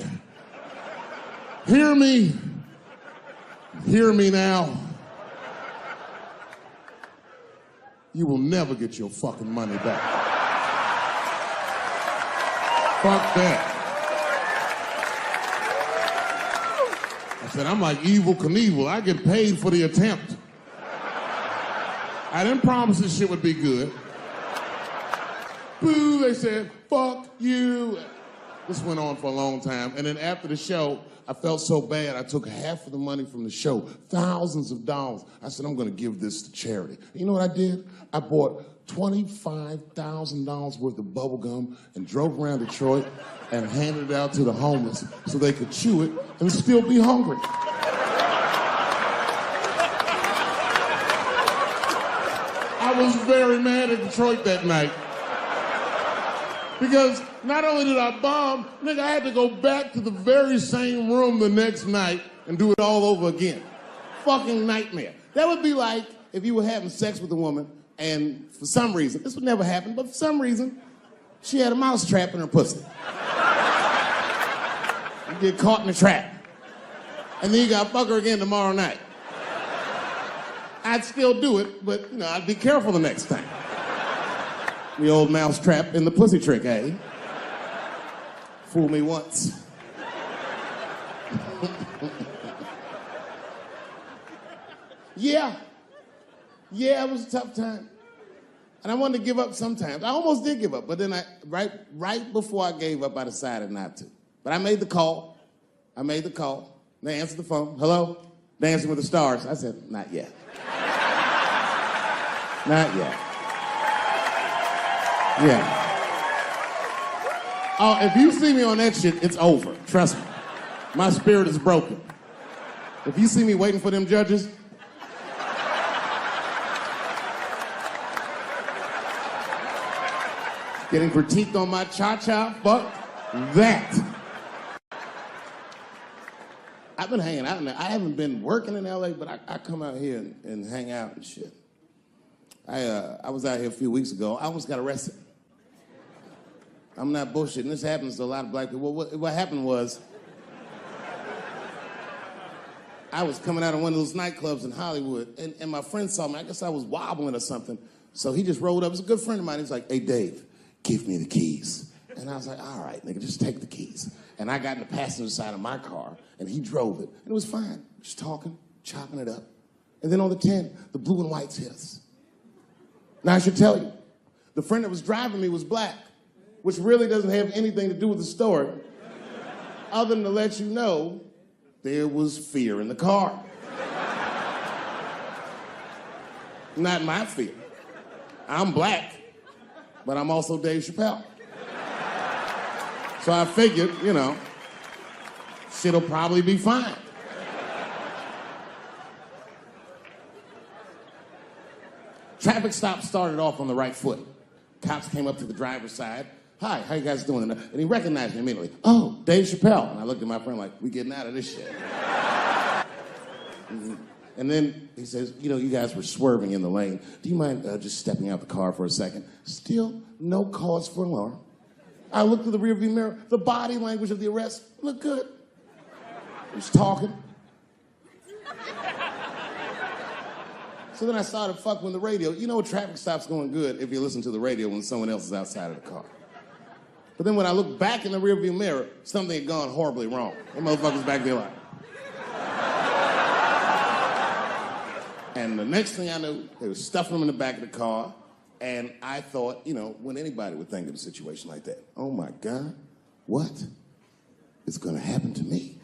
hear me. Hear me now. You will never get your fucking money back. Fuck that. I said, I'm like Evil Knievel. I get paid for the attempt. I didn't promise this shit would be good. Boo, they said, fuck you. This went on for a long time. And then after the show, I felt so bad, I took half of the money from the show, thousands of dollars. I said, I'm gonna give this to charity. You know what I did? I bought $25,000 worth of bubble gum and drove around Detroit and handed it out to the homeless so they could chew it and still be hungry. I was very mad at Detroit that night. Because not only did I bomb, nigga, I had to go back to the very same room the next night and do it all over again. Fucking nightmare. That would be like if you were having sex with a woman and for some reason, this would never happen, but for some reason, she had a mouse trap in her pussy. You get caught in the trap. And then you gotta fuck her again tomorrow night. I'd still do it, but you know, I'd be careful the next time. The old mouse trap in the pussy trick, eh? Fool me once. Yeah, it was a tough time. And I wanted to give up sometimes. I almost did give up, but then right before I gave up, I decided not to. But I made the call. They answered the phone. Hello? Dancing with the Stars. I said, not yet. Not yet. Yeah. Oh, if you see me on that shit, it's over. Trust me. My spirit is broken. If you see me waiting for them judges, getting critiqued on my cha-cha, fuck that. I've been hanging out in there. I haven't been working in LA, but I come out here and hang out and shit. I was out here a few weeks ago. I almost got arrested. I'm not bullshitting. This happens to a lot of black people. What happened was, I was coming out of one of those nightclubs in Hollywood, and my friend saw me. I guess I was wobbling or something. So he just rolled up. He's a good friend of mine. He's like, hey, Dave, give me the keys. And I was like, all right, nigga, just take the keys. And I got in the passenger side of my car, and he drove it. And it was fine. Just talking, chopping it up. And then on the 10, the blue and whites hit us. Now, I should tell you, the friend that was driving me was black, which really doesn't have anything to do with the story, other than to let you know there was fear in the car. Not my fear. I'm black, but I'm also Dave Chappelle. So I figured, you know, shit'll probably be fine. Traffic stop started off on the right foot. Cops came up to the driver's side. Hi, how you guys doing? And he recognized me immediately. Oh, Dave Chappelle. And I looked at my friend like, we getting out of this shit. And then he says, you know, you guys were swerving in the lane. Do you mind just stepping out the car for a second? Still no cause for alarm. I looked through the rearview mirror. The body language of the arrest looked good. He's talking. So then I started fucking with the radio. You know, a traffic stop's going good if you listen to the radio when someone else is outside of the car. But then when I looked back in the rearview mirror, something had gone horribly wrong. That motherfucker's back there like. And the next thing I knew, they were stuffing him in the back of the car. And I thought, you know, when anybody would think of a situation like that, oh my God, what is gonna happen to me?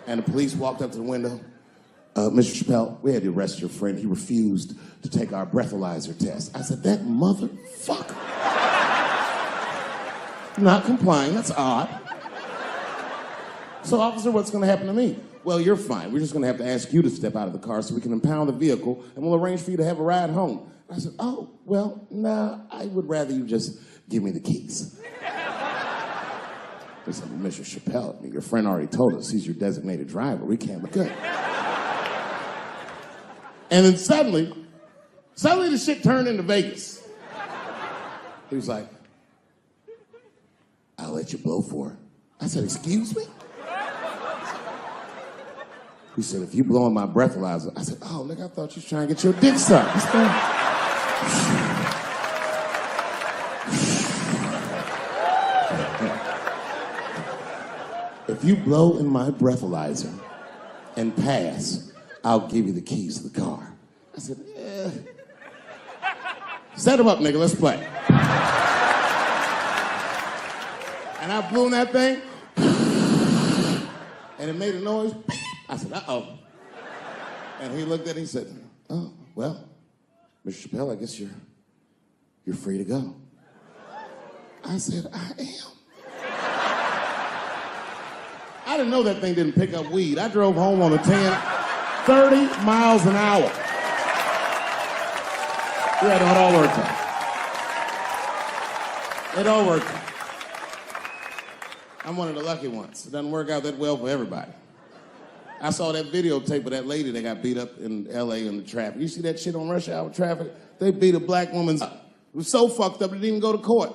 And the police walked up to the window. Mr. Chappelle, we had to arrest your friend. He refused to take our breathalyzer test. I said, that motherfucker. Not complying, that's odd. So, officer, what's gonna happen to me? Well, you're fine. We're just gonna have to ask you to step out of the car so we can impound the vehicle, and we'll arrange for you to have a ride home. I said, oh, well, nah, I would rather you just give me the keys. He said, well, Mr. Chappelle, your friend already told us he's your designated driver. We can't look good. And then suddenly the shit turned into Vegas. He was like, I'll let you blow for it. I said, excuse me? He said, if you blow in my breathalyzer. I said, oh, nigga, I thought you was trying to get your dick sucked. If you blow in my breathalyzer and pass, I'll give you the keys to the car. I said, set him up, nigga, let's play. And I blew in that thing, and it made a noise. I said, uh-oh. And he looked at it and he said, oh, well, Mr. Chappelle, I guess you're free to go. I said, I am. I didn't know that thing didn't pick up weed. I drove home on a 30 miles an hour. Yeah, no, it all worked out. It all worked out. I'm one of the lucky ones. It doesn't work out that well for everybody. I saw that videotape of that lady that got beat up in L.A. in the traffic. You see that shit on rush hour traffic? They beat a black woman's up. It was so fucked up it didn't even go to court.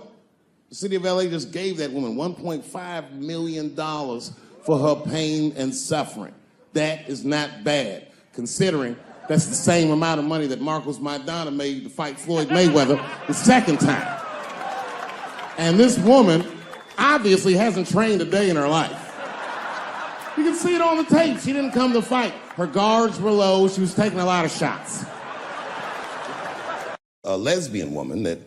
The city of L.A. just gave that woman $1.5 million for her pain and suffering. That is not bad, considering that's the same amount of money that Marcos Maidana made to fight Floyd Mayweather the second time. And this woman obviously hasn't trained a day in her life. You can see it on the tape. She didn't come to fight. Her guards were low. She was taking a lot of shots. A lesbian woman that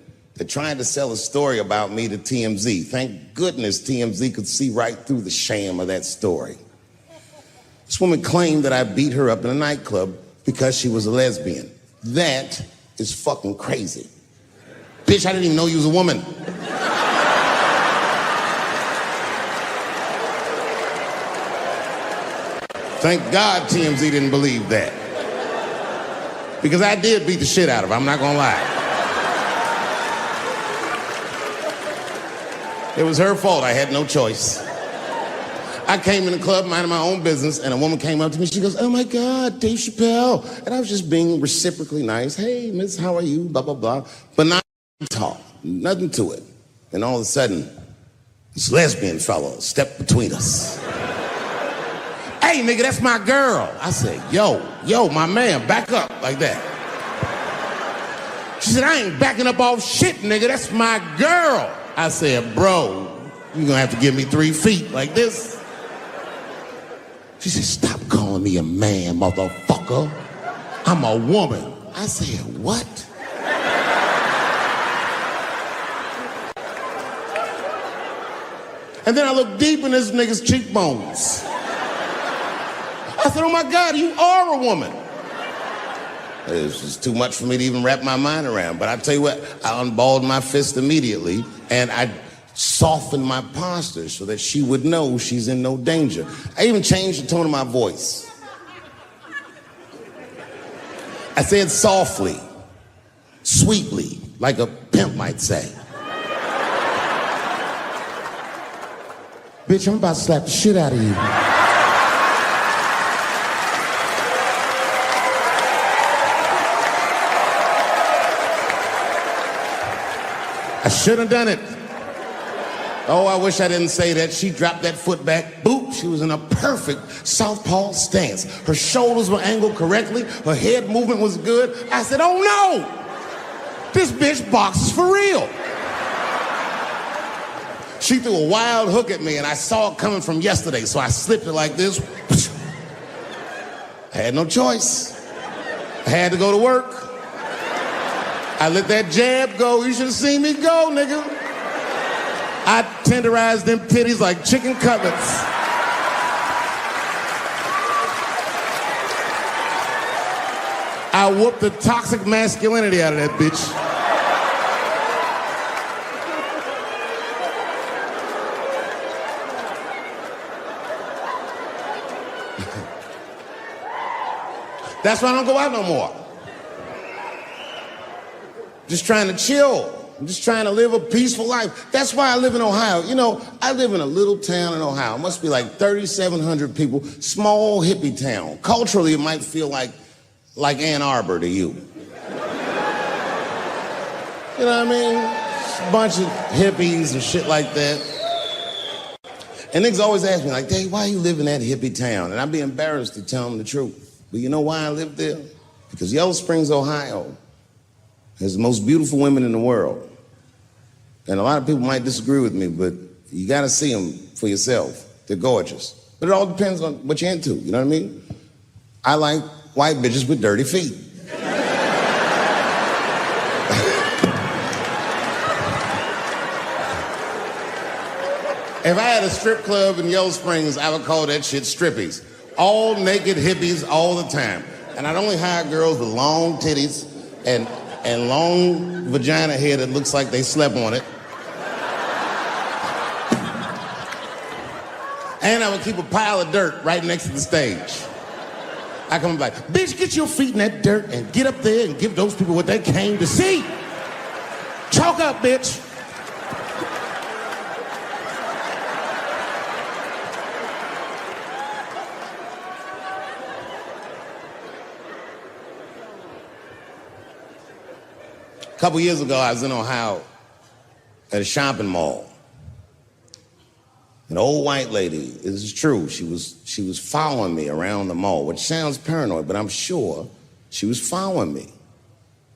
tried to sell a story about me to TMZ. Thank goodness TMZ could see right through the sham of that story. This woman claimed that I beat her up in a nightclub because she was a lesbian. That is fucking crazy. Bitch, I didn't even know you was a woman. Thank God TMZ didn't believe that. Because I did beat the shit out of her, I'm not gonna lie. It was her fault, I had no choice. I came in the club minding my own business and a woman came up to me, she goes, oh my God, Dave Chappelle. And I was just being reciprocally nice. Hey, miss, how are you, blah, blah, blah. But not talk, nothing to it. And all of a sudden, this lesbian fellow stepped between us. Hey, nigga, that's my girl. I said, yo, my man, back up, like that. She said, I ain't backing up off shit, nigga, that's my girl. I said, bro, you're gonna have to give me 3 feet, like this. She said, stop calling me a man, motherfucker. I'm a woman. I said, what? And then I looked deep in this nigga's cheekbones. I said, oh my God, you are a woman. It was just too much for me to even wrap my mind around. But I tell you what, I unballed my fist immediately and I softened my posture so that she would know she's in no danger. I even changed the tone of my voice. I said softly, sweetly, like a pimp might say. Bitch, I'm about to slap the shit out of you. I should have done it. Oh, I wish I didn't say that. She dropped that foot back. Boop, she was in a perfect southpaw stance. Her shoulders were angled correctly. Her head movement was good. I said, oh no! This bitch boxes for real. She threw a wild hook at me and I saw it coming from yesterday, so I slipped it like this. I had no choice. I had to go to work. I let that jab go. You should have seen me go, nigga. I tenderized them titties like chicken cutlets. I whooped the toxic masculinity out of that bitch. That's why I don't go out no more. Just trying to chill. I'm just trying to live a peaceful life. That's why I live in Ohio. You know, I live in a little town in Ohio. It must be like 3,700 people, small hippie town. Culturally, it might feel like Ann Arbor to you. You know what I mean? Just a bunch of hippies and shit like that. And niggas always ask me, like, Dave, why you live in that hippie town? And I'd be embarrassed to tell them the truth. But you know why I live there? Because Yellow Springs, Ohio has the most beautiful women in the world. And a lot of people might disagree with me, but you gotta see them for yourself. They're gorgeous. But it all depends on what you're into, you know what I mean? I like white bitches with dirty feet. If I had a strip club in Yellow Springs, I would call that shit strippies. All naked hippies all the time. And I'd only hire girls with long titties and long vagina hair that looks like they slept on it. And I would keep a pile of dirt right next to the stage. I come like, bitch, get your feet in that dirt and get up there and give those people what they came to see. Chalk up, bitch. A couple years ago, I was in Ohio at a shopping mall. An old white lady, this is true, she was following me around the mall, which sounds paranoid, but I'm sure she was following me.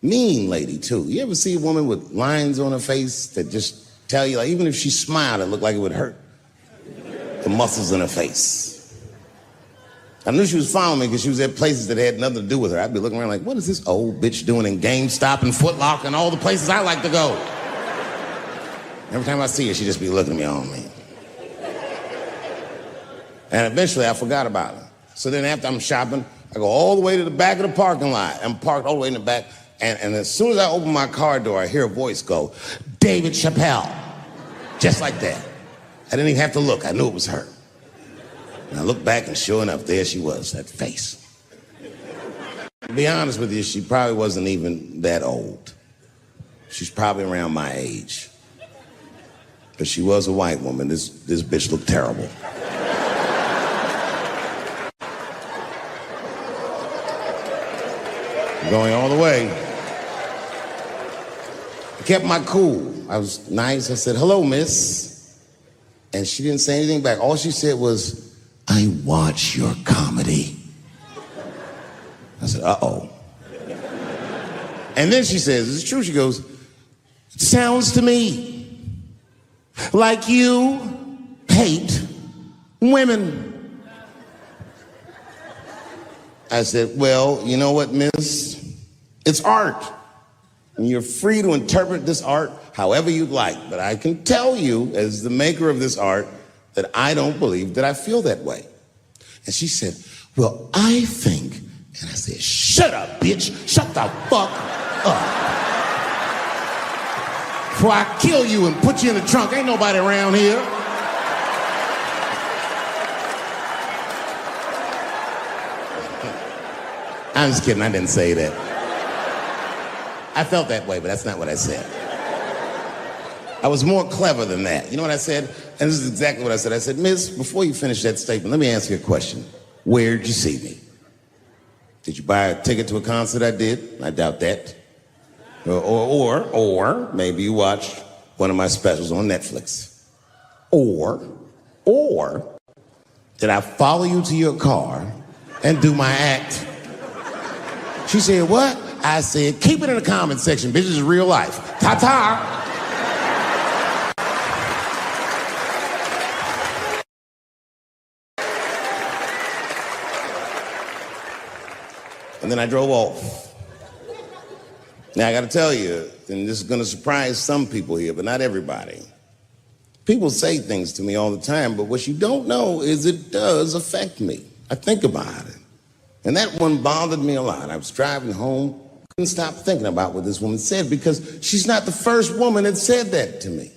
Mean lady, too. You ever see a woman with lines on her face that just tell you, like, even if she smiled, it looked like it would hurt the muscles in her face? I knew she was following me because she was at places that had nothing to do with her. I'd be looking around like, what is this old bitch doing in GameStop and Foot Locker and all the places I like to go? Every time I see her, she'd just be looking at me, oh, man. And eventually, I forgot about her. So then after I'm shopping, I go all the way to the back of the parking lot. I'm parked all the way in the back. And as soon as I open my car door, I hear a voice go, Dave Chappelle. Just like that. I didn't even have to look. I knew it was her. And I looked back, and sure enough, there she was, that face. To be honest with you, she probably wasn't even that old. She's probably around my age. But she was a white woman. This bitch looked terrible. Going all the way. I kept my cool. I was nice. I said, hello, miss. And she didn't say anything back. All she said was, I watch your comedy. I said, uh-oh. And then she says, it's true, she goes, it sounds to me like you hate women. I said, well, you know what, miss? It's art. And you're free to interpret this art however you'd like. But I can tell you, as the maker of this art, that I don't believe that I feel that way. And she said, well, I think, and I said, shut up, bitch. Shut the fuck up. Before I kill you and put you in the trunk, ain't nobody around here. I'm just kidding, I didn't say that. I felt that way, but that's not what I said. I was more clever than that. You know what I said? And this is exactly what I said. I said, miss, before you finish that statement, let me ask you a question. Where'd you see me? Did you buy a ticket to a concert I did? I doubt that. Or maybe you watched one of my specials on Netflix. Or did I follow you to your car and do my act? She said, what? I said, keep it in the comment section, bitch. This is real life. Ta-ta. And then I drove off. Now, I got to tell you, and this is going to surprise some people here, but not everybody. People say things to me all the time, but what you don't know is it does affect me. I think about it. And that one bothered me a lot. I was driving home, couldn't stop thinking about what this woman said because she's not the first woman that said that to me.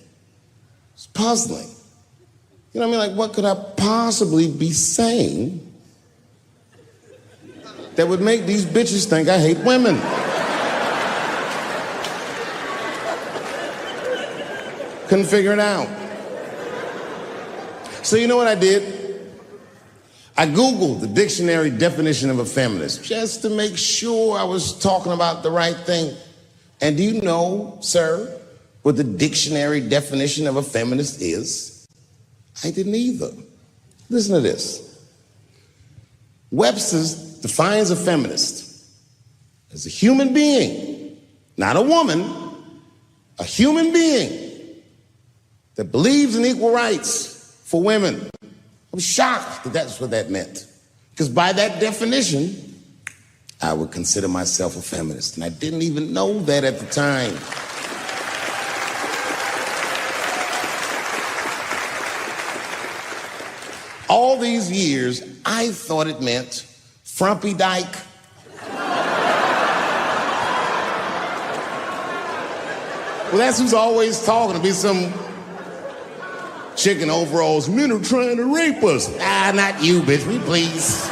It's puzzling. You know what I mean? Like, what could I possibly be saying that would make these bitches think I hate women. Couldn't figure it out. So you know what I did? I Googled the dictionary definition of a feminist just to make sure I was talking about the right thing. And do you know, sir, what the dictionary definition of a feminist is? I didn't either. Listen to this. Webster's defines a feminist as a human being, not a woman, a human being that believes in equal rights for women. I was shocked that that's what that meant. Because by that definition, I would consider myself a feminist. And I didn't even know that at the time. All these years, I thought it meant frumpy dyke. Well, that's who's always talking to me, some chick in overalls. Men are trying to rape us. Ah, not you, bitch, we please.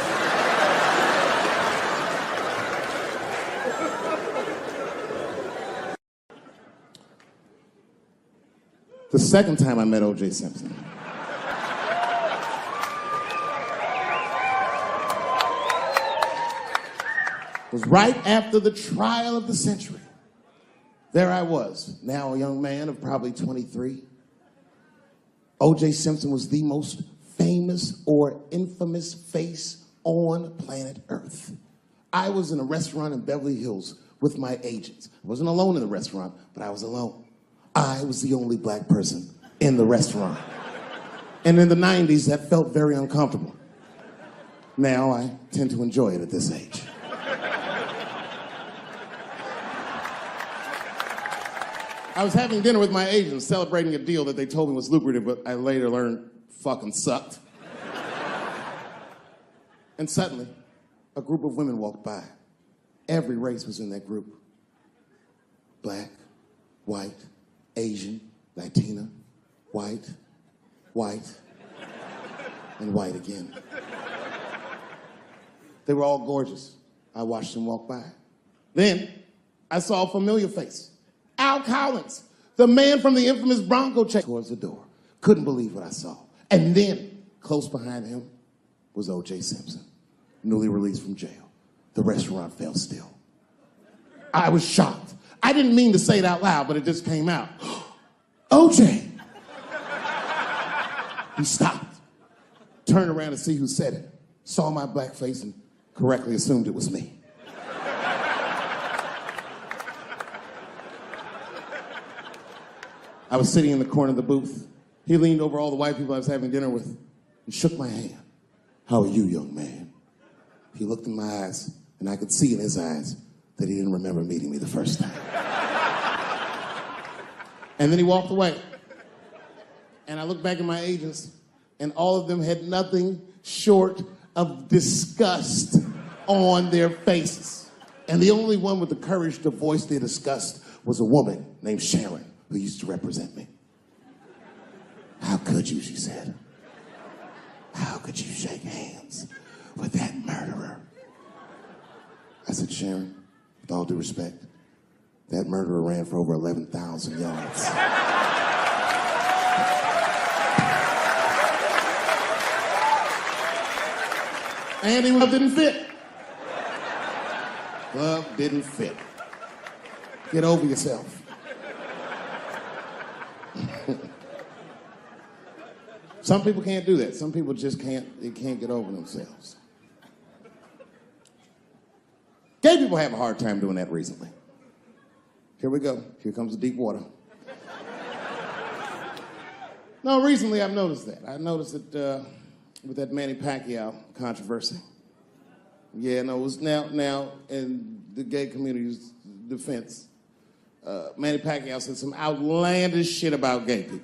The second time I met O.J. Simpson. Was right after the trial of the century. There I was, now a young man of probably 23. O.J. Simpson was the most famous or infamous face on planet Earth. I was in a restaurant in Beverly Hills with my agents. I wasn't alone in the restaurant, but I was alone. I was the only black person in the restaurant. And in the 90s, that felt very uncomfortable. Now I tend to enjoy it at this age. I was having dinner with my agents, celebrating a deal that they told me was lucrative, but I later learned fucking sucked. And suddenly, a group of women walked by. Every race was in that group. Black, white, Asian, Latina, white, and white again. They were all gorgeous. I watched them walk by. Then, I saw a familiar face. Al Collins, the man from the infamous Bronco check, towards the door. Couldn't believe what I saw. And then, close behind him, was O.J. Simpson, newly released from jail. The restaurant fell still. I was shocked. I didn't mean to say it out loud, but it just came out. O.J. He stopped, turned around to see who said it, saw my black face, and correctly assumed it was me. I was sitting in the corner of the booth. He leaned over all the white people I was having dinner with and shook my hand. How are you, young man? He looked in my eyes, and I could see in his eyes that he didn't remember meeting me the first time. And then he walked away. And I looked back at my agents, and all of them had nothing short of disgust on their faces. And the only one with the courage to voice their disgust was a woman named Sharon, who used to represent me. How could you, she said. How could you shake hands with that murderer? I said, Sharon, with all due respect, that murderer ran for over 11,000 yards. And he didn't fit. Glove didn't fit. Get over yourself. Some people can't do that. Some people just can't get over themselves. Gay people have a hard time doing that recently. Here we go. Here comes the deep water. No, recently I've noticed that. I noticed it with that Manny Pacquiao controversy. Yeah, no, it was now in the gay community's defense. Manny Pacquiao said some outlandish shit about gay people.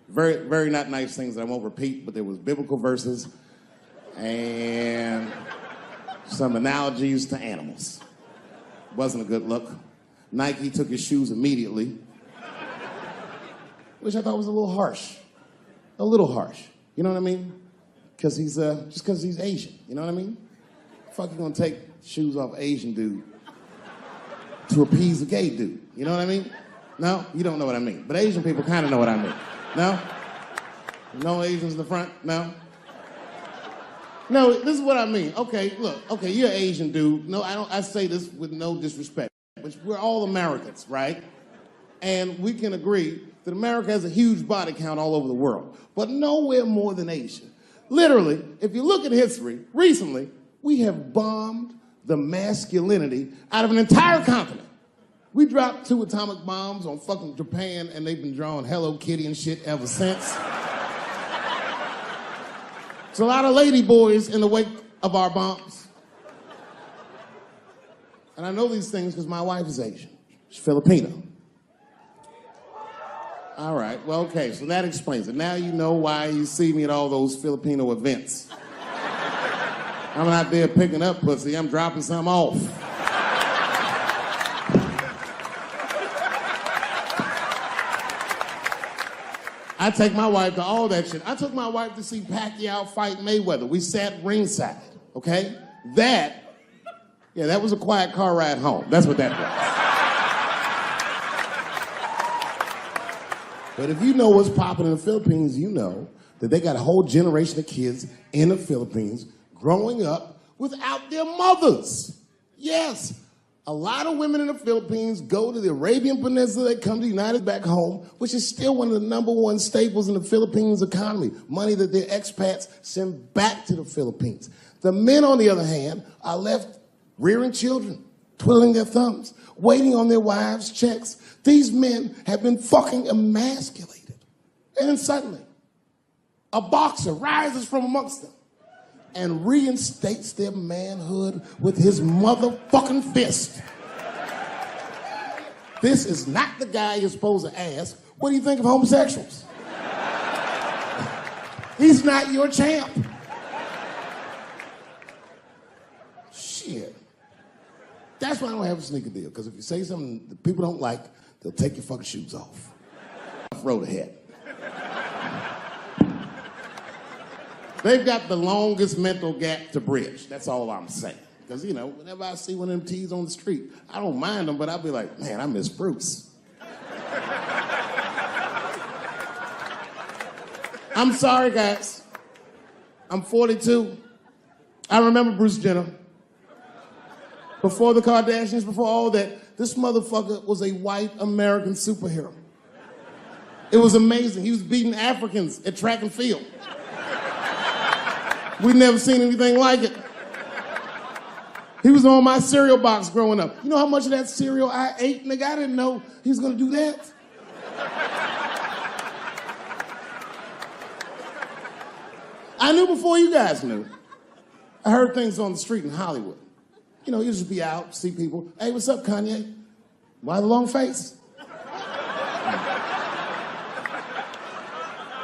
Very, very not nice things that I won't repeat, but there was biblical verses and some analogies to animals. Wasn't a good look. Nike took his shoes immediately, which I thought was a little harsh. A little harsh. You know what I mean? Because he's just because he's Asian. You know what I mean? Fuck you gonna take shoes off Asian dude to appease a gay dude? You know what I mean? No? You don't know what I mean. But Asian people kind of know what I mean. No? No Asians in the front? No? No, this is what I mean. Okay, look. Okay, you're an Asian dude. No, I say this with no disrespect. But we're all Americans, right? And we can agree that America has a huge body count all over the world, but nowhere more than Asia. Literally, if you look at history, recently, we have bombed the masculinity out of an entire continent. We dropped 2 atomic bombs on fucking Japan, and they've been drawing Hello Kitty and shit ever since. There's a lot of lady boys in the wake of our bombs. And I know these things because my wife is Asian. She's Filipino. All right, well, okay, so that explains it. Now you know why you see me at all those Filipino events. I'm not there picking up pussy, I'm dropping some off. I take my wife to all that shit. I took my wife to see Pacquiao fight Mayweather. We sat ringside, okay? That was a quiet car ride home. That's what that was. But if you know what's popping in the Philippines, you know that they got a whole generation of kids in the Philippines growing up without their mothers. Yes, a lot of women in the Philippines go to the Arabian Peninsula, they come to the United back home, which is still one of the #1 staples in the Philippines economy, money that their expats send back to the Philippines. The men, on the other hand, are left rearing children, twiddling their thumbs, waiting on their wives' checks. These men have been fucking emasculated. And then suddenly, a boxer rises from amongst them and reinstates their manhood with his motherfucking fist. This is not the guy you're supposed to ask, what do you think of homosexuals? He's not your champ. Shit. That's why I don't have a sneaker deal, because if you say something that people don't like, they'll take your fucking shoes off. Road ahead. They've got the longest mental gap to bridge. That's all I'm saying. Because, you know, whenever I see one of them T's on the street, I don't mind them, but I'll be like, man, I miss Bruce. I'm sorry, guys. I'm 42. I remember Bruce Jenner. Before the Kardashians, before all that, this motherfucker was a white American superhero. It was amazing. He was beating Africans at track and field. We'd never seen anything like it. He was on my cereal box growing up. You know how much of that cereal I ate, nigga? I didn't know he was gonna do that. I knew before you guys knew. I heard things on the street in Hollywood. You know, you just be out, see people. Hey, what's up, Kanye? Why the long face?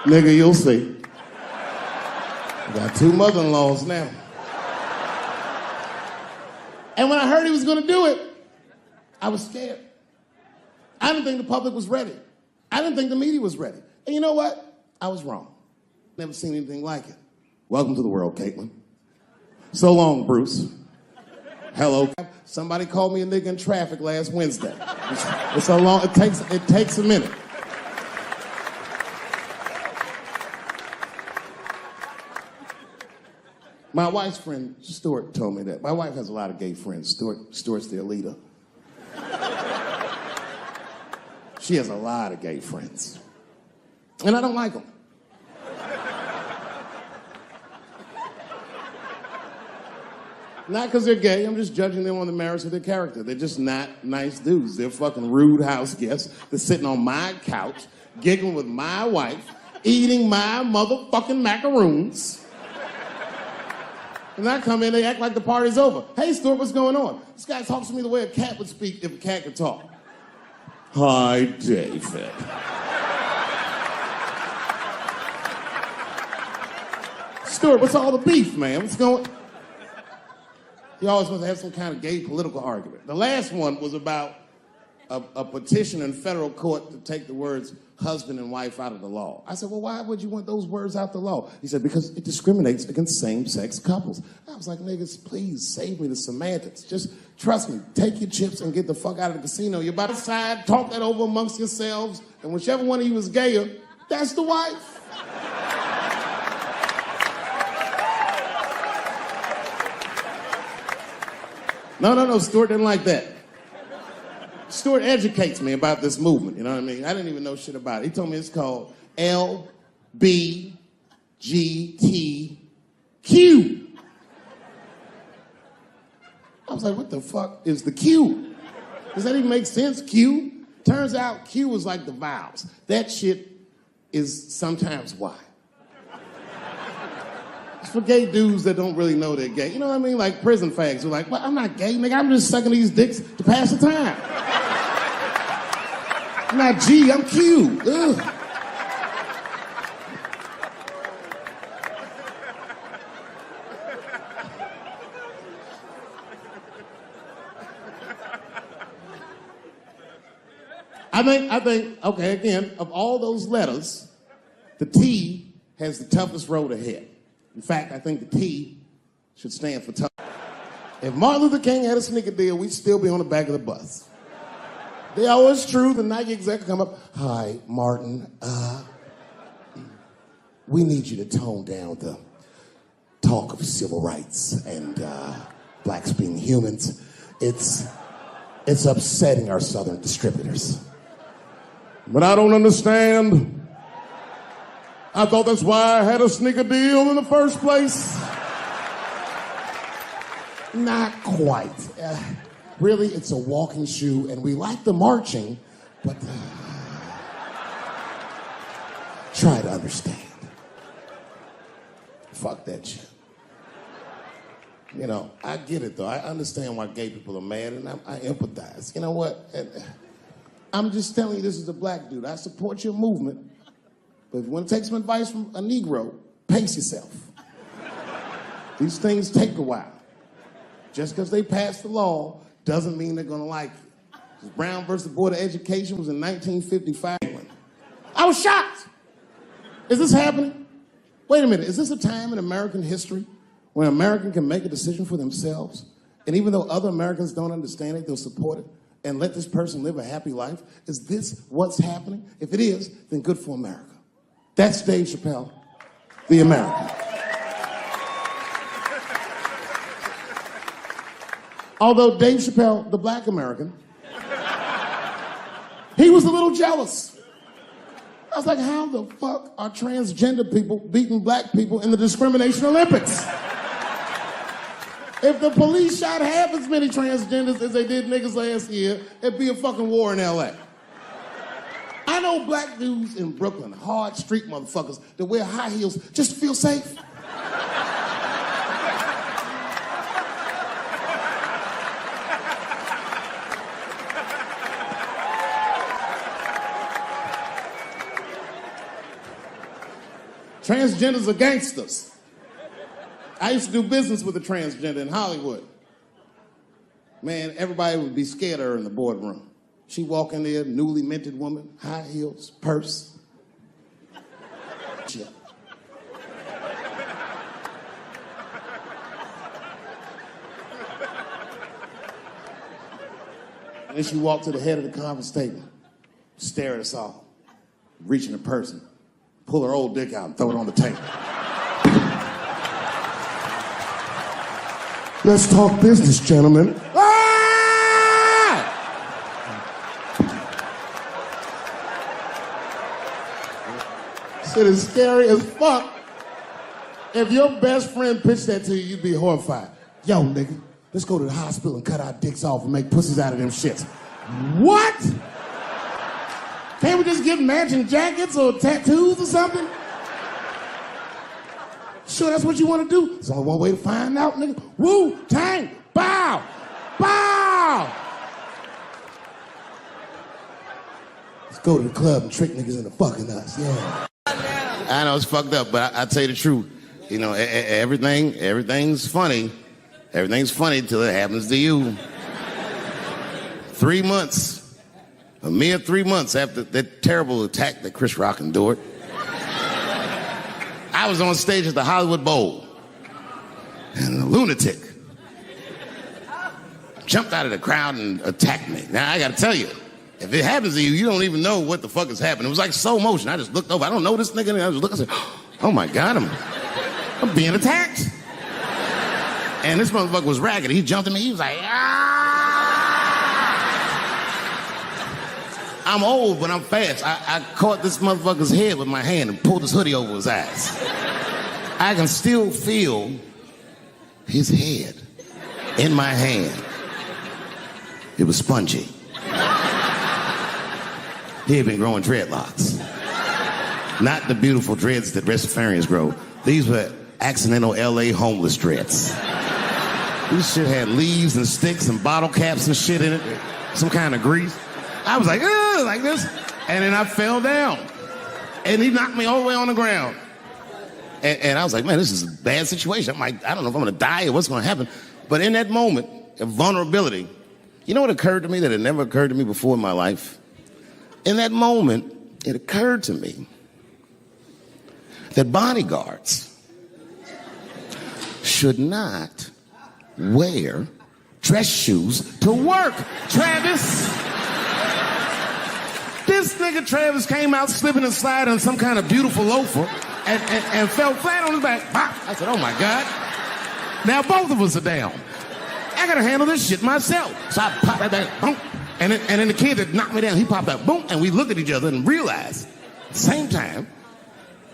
Nigga, you'll see. I got 2 mother-in-laws now. And when I heard he was gonna do it, I was scared. I didn't think the public was ready. I didn't think the media was ready. And you know what? I was wrong. Never seen anything like it. Welcome to the world, Caitlin. So long, Bruce. Hello. Somebody called me a nigga in traffic last Wednesday. It's so long, it takes a minute. My wife's friend, Stuart, told me that. My wife has a lot of gay friends. Stuart's their leader. She has a lot of gay friends. And I don't like them. Not because they're gay, I'm just judging them on the merits of their character. They're just not nice dudes. They're fucking rude house guests. They're sitting on my couch, giggling with my wife, eating my motherfucking macaroons. And I come in, they act like the party's over. Hey, Stuart, what's going on? This guy talks to me the way a cat would speak if a cat could talk. Hi, David. Stuart, what's all the beef, man? What's going... He always wants to have some kind of gay political argument. The last one was about a petition in federal court to take the words husband and wife out of the law. I said, well, why would you want those words out the law? He said, because it discriminates against same-sex couples. I was like, niggas, please save me the semantics. Just trust me, take your chips and get the fuck out of the casino. You're about to decide, talk that over amongst yourselves, and whichever one of you is gayer, that's the wife. No, Stuart didn't like that. Stuart educates me about this movement, you know what I mean? I didn't even know shit about it. He told me it's called LBGTQ. I was like, what the fuck is the Q? Does that even make sense, Q? Turns out Q is like the vowels. That shit is sometimes Y. It's for gay dudes that don't really know they're gay. You know what I mean? Like prison fags who are like, well, I'm not gay, nigga. I'm just sucking these dicks to pass the time. I'm not G, I'm Q. Ugh. I think, okay, again, of all those letters, the T has the toughest road ahead. In fact, I think the T should stand for tough. If Martin Luther King had a sneaker deal, we'd still be on the back of the bus. They always true, the Nike exec come up, hi, Martin, we need you to tone down the talk of civil rights and blacks being humans. It's upsetting our southern distributors. But I don't understand. I thought that's why I had a sneaker deal in the first place. Not quite. Really, it's a walking shoe, and we like the marching, but try to understand. Fuck that shit. You know, I get it, though. I understand why gay people are mad, and I empathize. You know what? I'm just telling you, this is a black dude. I support your movement, but if you want to take some advice from a Negro, pace yourself. These things take a while. Just because they passed the law doesn't mean they're going to like it. Brown versus Board of Education was in 1955. I was shocked. Is this happening? Wait a minute. Is this a time in American history when an American can make a decision for themselves, and even though other Americans don't understand it, they'll support it and let this person live a happy life? Is this what's happening? If it is, then good for America. That's Dave Chappelle, the American. Although Dave Chappelle, the black American, he was a little jealous. I was like, how the fuck are transgender people beating black people in the discrimination Olympics? If the police shot half as many transgenders as they did niggas last year, it'd be a fucking war in LA. I know black dudes in Brooklyn, hard street motherfuckers that wear high heels just to feel safe. Transgenders are gangsters. I used to do business with a transgender in Hollywood. Man, everybody would be scared of her in the boardroom. She'd walk in there, newly minted woman, high heels, purse. Shit. And then she walked to the head of the conference table, stare at us all, reach in her purse and pull her old dick out and throw it on the table. Let's talk business, gentlemen. Ah! Shit is scary as fuck. If your best friend pitched that to you, you'd be horrified. Yo, nigga, let's go to the hospital and cut our dicks off and make pussies out of them shits. What? Can't we just get matching jackets or tattoos or something? Sure, that's what you want to do? There's only one way to find out, nigga. Wu-Tang, bow, bow. Let's go to the club and trick niggas into fucking us, yeah. I know it's fucked up, but I tell you the truth. You know, everything's funny. Everything's funny till it happens to you. 3 months A mere 3 months after that terrible attack that Chris Rock endured, I was on stage at the Hollywood Bowl, and a lunatic jumped out of the crowd and attacked me. Now, I gotta tell you, if it happens to you, you don't even know what the fuck is happening. It was like slow motion. I just looked over. I don't know this nigga. And I just looked and said, oh my God, I'm being attacked. And this motherfucker was ragged. He jumped at me. He was like, ah! I'm old, but I'm fast. I caught this motherfucker's head with my hand and pulled his hoodie over his eyes. I can still feel his head in my hand. It was spongy. He had been growing dreadlocks. Not the beautiful dreads that Rastafarians grow. These were accidental LA homeless dreads. This shit had leaves and sticks and bottle caps and shit in it. Some kind of grease. I was like, ugh, like this. And then I fell down. And he knocked me all the way on the ground. And I was like, man, this is a bad situation. I'm like, I don't know if I'm gonna die or what's gonna happen. But in that moment of vulnerability, you know what occurred to me that had never occurred to me before in my life? In that moment, it occurred to me that bodyguards should not wear dress shoes to work. Travis! This nigga Travis came out slipping and sliding on some kind of beautiful loafer and fell flat on his back. Bop. I said, oh my God. Now both of us are down. I gotta handle this shit myself. So I popped right back, boom. And then the kid that knocked me down, he popped out, boom. And we looked at each other and realized at the same time,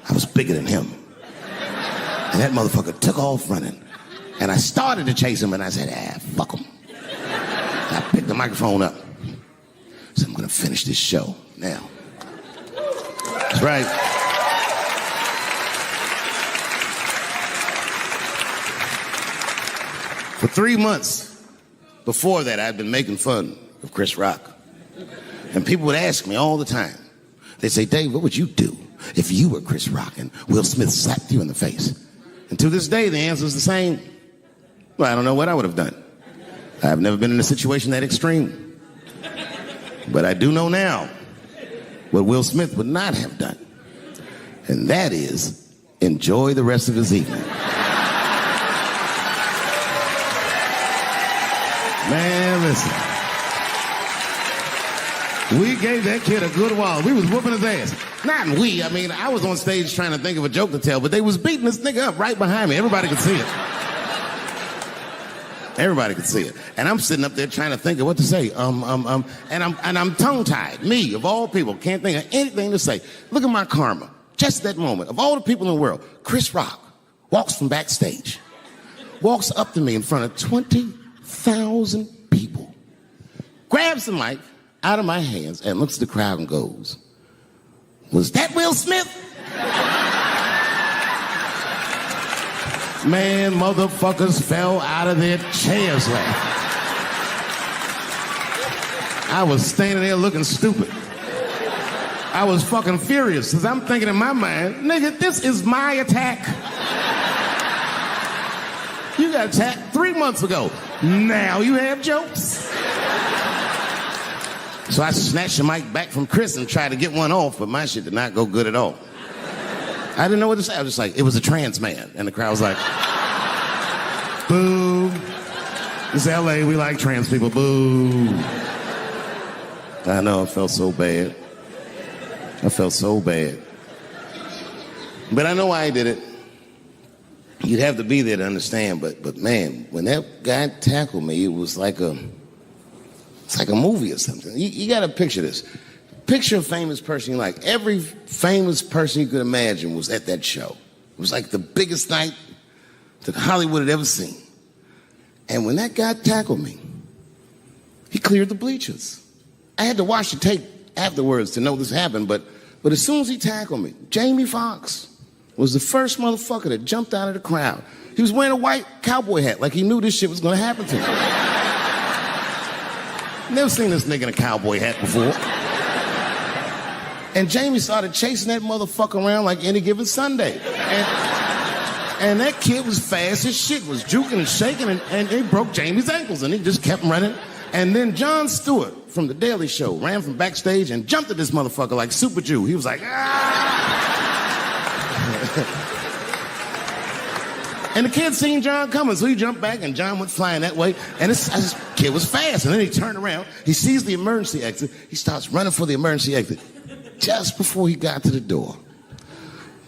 I was bigger than him. And that motherfucker took off running. And I started to chase him and I said, fuck him. And I picked the microphone up. So I'm gonna finish this show now. That's right. For 3 months before that, I'd been making fun of Chris Rock. And people would ask me all the time. They'd say, Dave, what would you do if you were Chris Rock and Will Smith slapped you in the face? And to this day, the answer is the same. Well, I don't know what I would have done. I've never been in a situation that extreme. But I do know now what Will Smith would not have done. And that is enjoy the rest of his evening. Man, listen. We gave that kid a good while. We was whooping his ass. Not we. I mean, I was on stage trying to think of a joke to tell, but they was beating this nigga up right behind me. Everybody could see it. Everybody could see it. And I'm sitting up there trying to think of what to say. And I'm tongue-tied. Me, of all people, can't think of anything to say. Look at my karma. Just that moment. Of all the people in the world, Chris Rock walks from backstage, walks up to me in front of 20,000 people, grabs the mic out of my hands and looks at the crowd and goes, was that Will Smith? Man, motherfuckers fell out of their chairs laughing. I was standing there looking stupid. I was fucking furious because I'm thinking in my mind, nigga, this is my attack. You got attacked 3 months ago. Now you have jokes. So I snatched the mic back from Chris and tried to get one off, but my shit did not go good at all. I didn't know what to say. I was just like, it was a trans man. And the crowd was like, boo. It's LA, we like trans people, boo. I know, I felt so bad. I felt so bad. But I know why I did it. You'd have to be there to understand, but man, when that guy tackled me, it was like it's like a movie or something. You gotta picture this. Picture a famous person you like. Every famous person you could imagine was at that show. It was like the biggest night that Hollywood had ever seen. And when that guy tackled me, he cleared the bleachers. I had to watch the tape afterwards to know this happened, but as soon as he tackled me, Jamie Foxx was the first motherfucker that jumped out of the crowd. He was wearing a white cowboy hat like he knew this shit was gonna happen to him. Never seen this nigga in a cowboy hat before. And Jamie started chasing that motherfucker around like any given Sunday. And that kid was fast as shit, was juking and shaking, and he broke Jamie's ankles, and he just kept running. And then Jon Stewart from The Daily Show ran from backstage and jumped at this motherfucker like Super Jew. He was like, ah! And the kid seen Jon coming, so he jumped back and Jon went flying that way. And this kid was fast. And then he turned around, he sees the emergency exit, he starts running for the emergency exit. Just before he got to the door,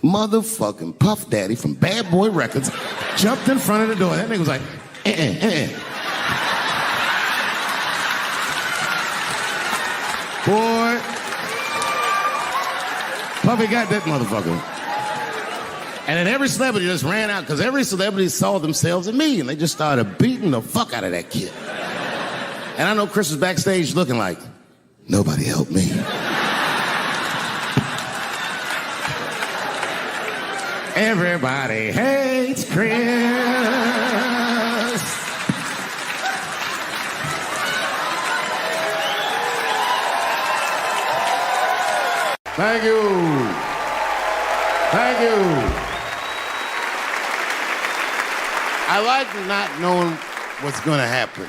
motherfucking Puff Daddy from Bad Boy Records jumped in front of the door. That nigga was like, Boy, Puffy got that motherfucker. And then every celebrity just ran out because every celebrity saw themselves in me and they just started beating the fuck out of that kid. And I know Chris was backstage looking like, nobody helped me. Everybody hates Chris. Thank you. Thank you. I like not knowing what's going to happen.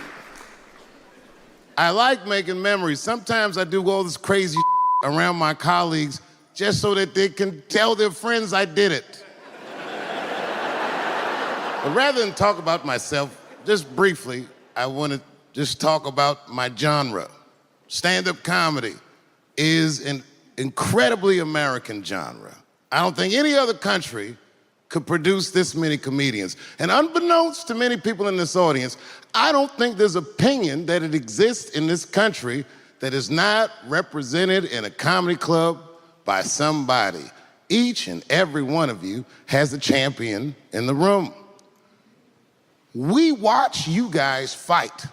I like making memories. Sometimes I do all this crazy around my colleagues just so that they can tell their friends I did it. But rather than talk about myself, just briefly, I want to just talk about my genre. Stand-up comedy is an incredibly American genre. I don't think any other country could produce this many comedians. And unbeknownst to many people in this audience, I don't think there's opinion that it exists in this country that is not represented in a comedy club by somebody. Each and every one of you has a champion in the room. We watch you guys fight,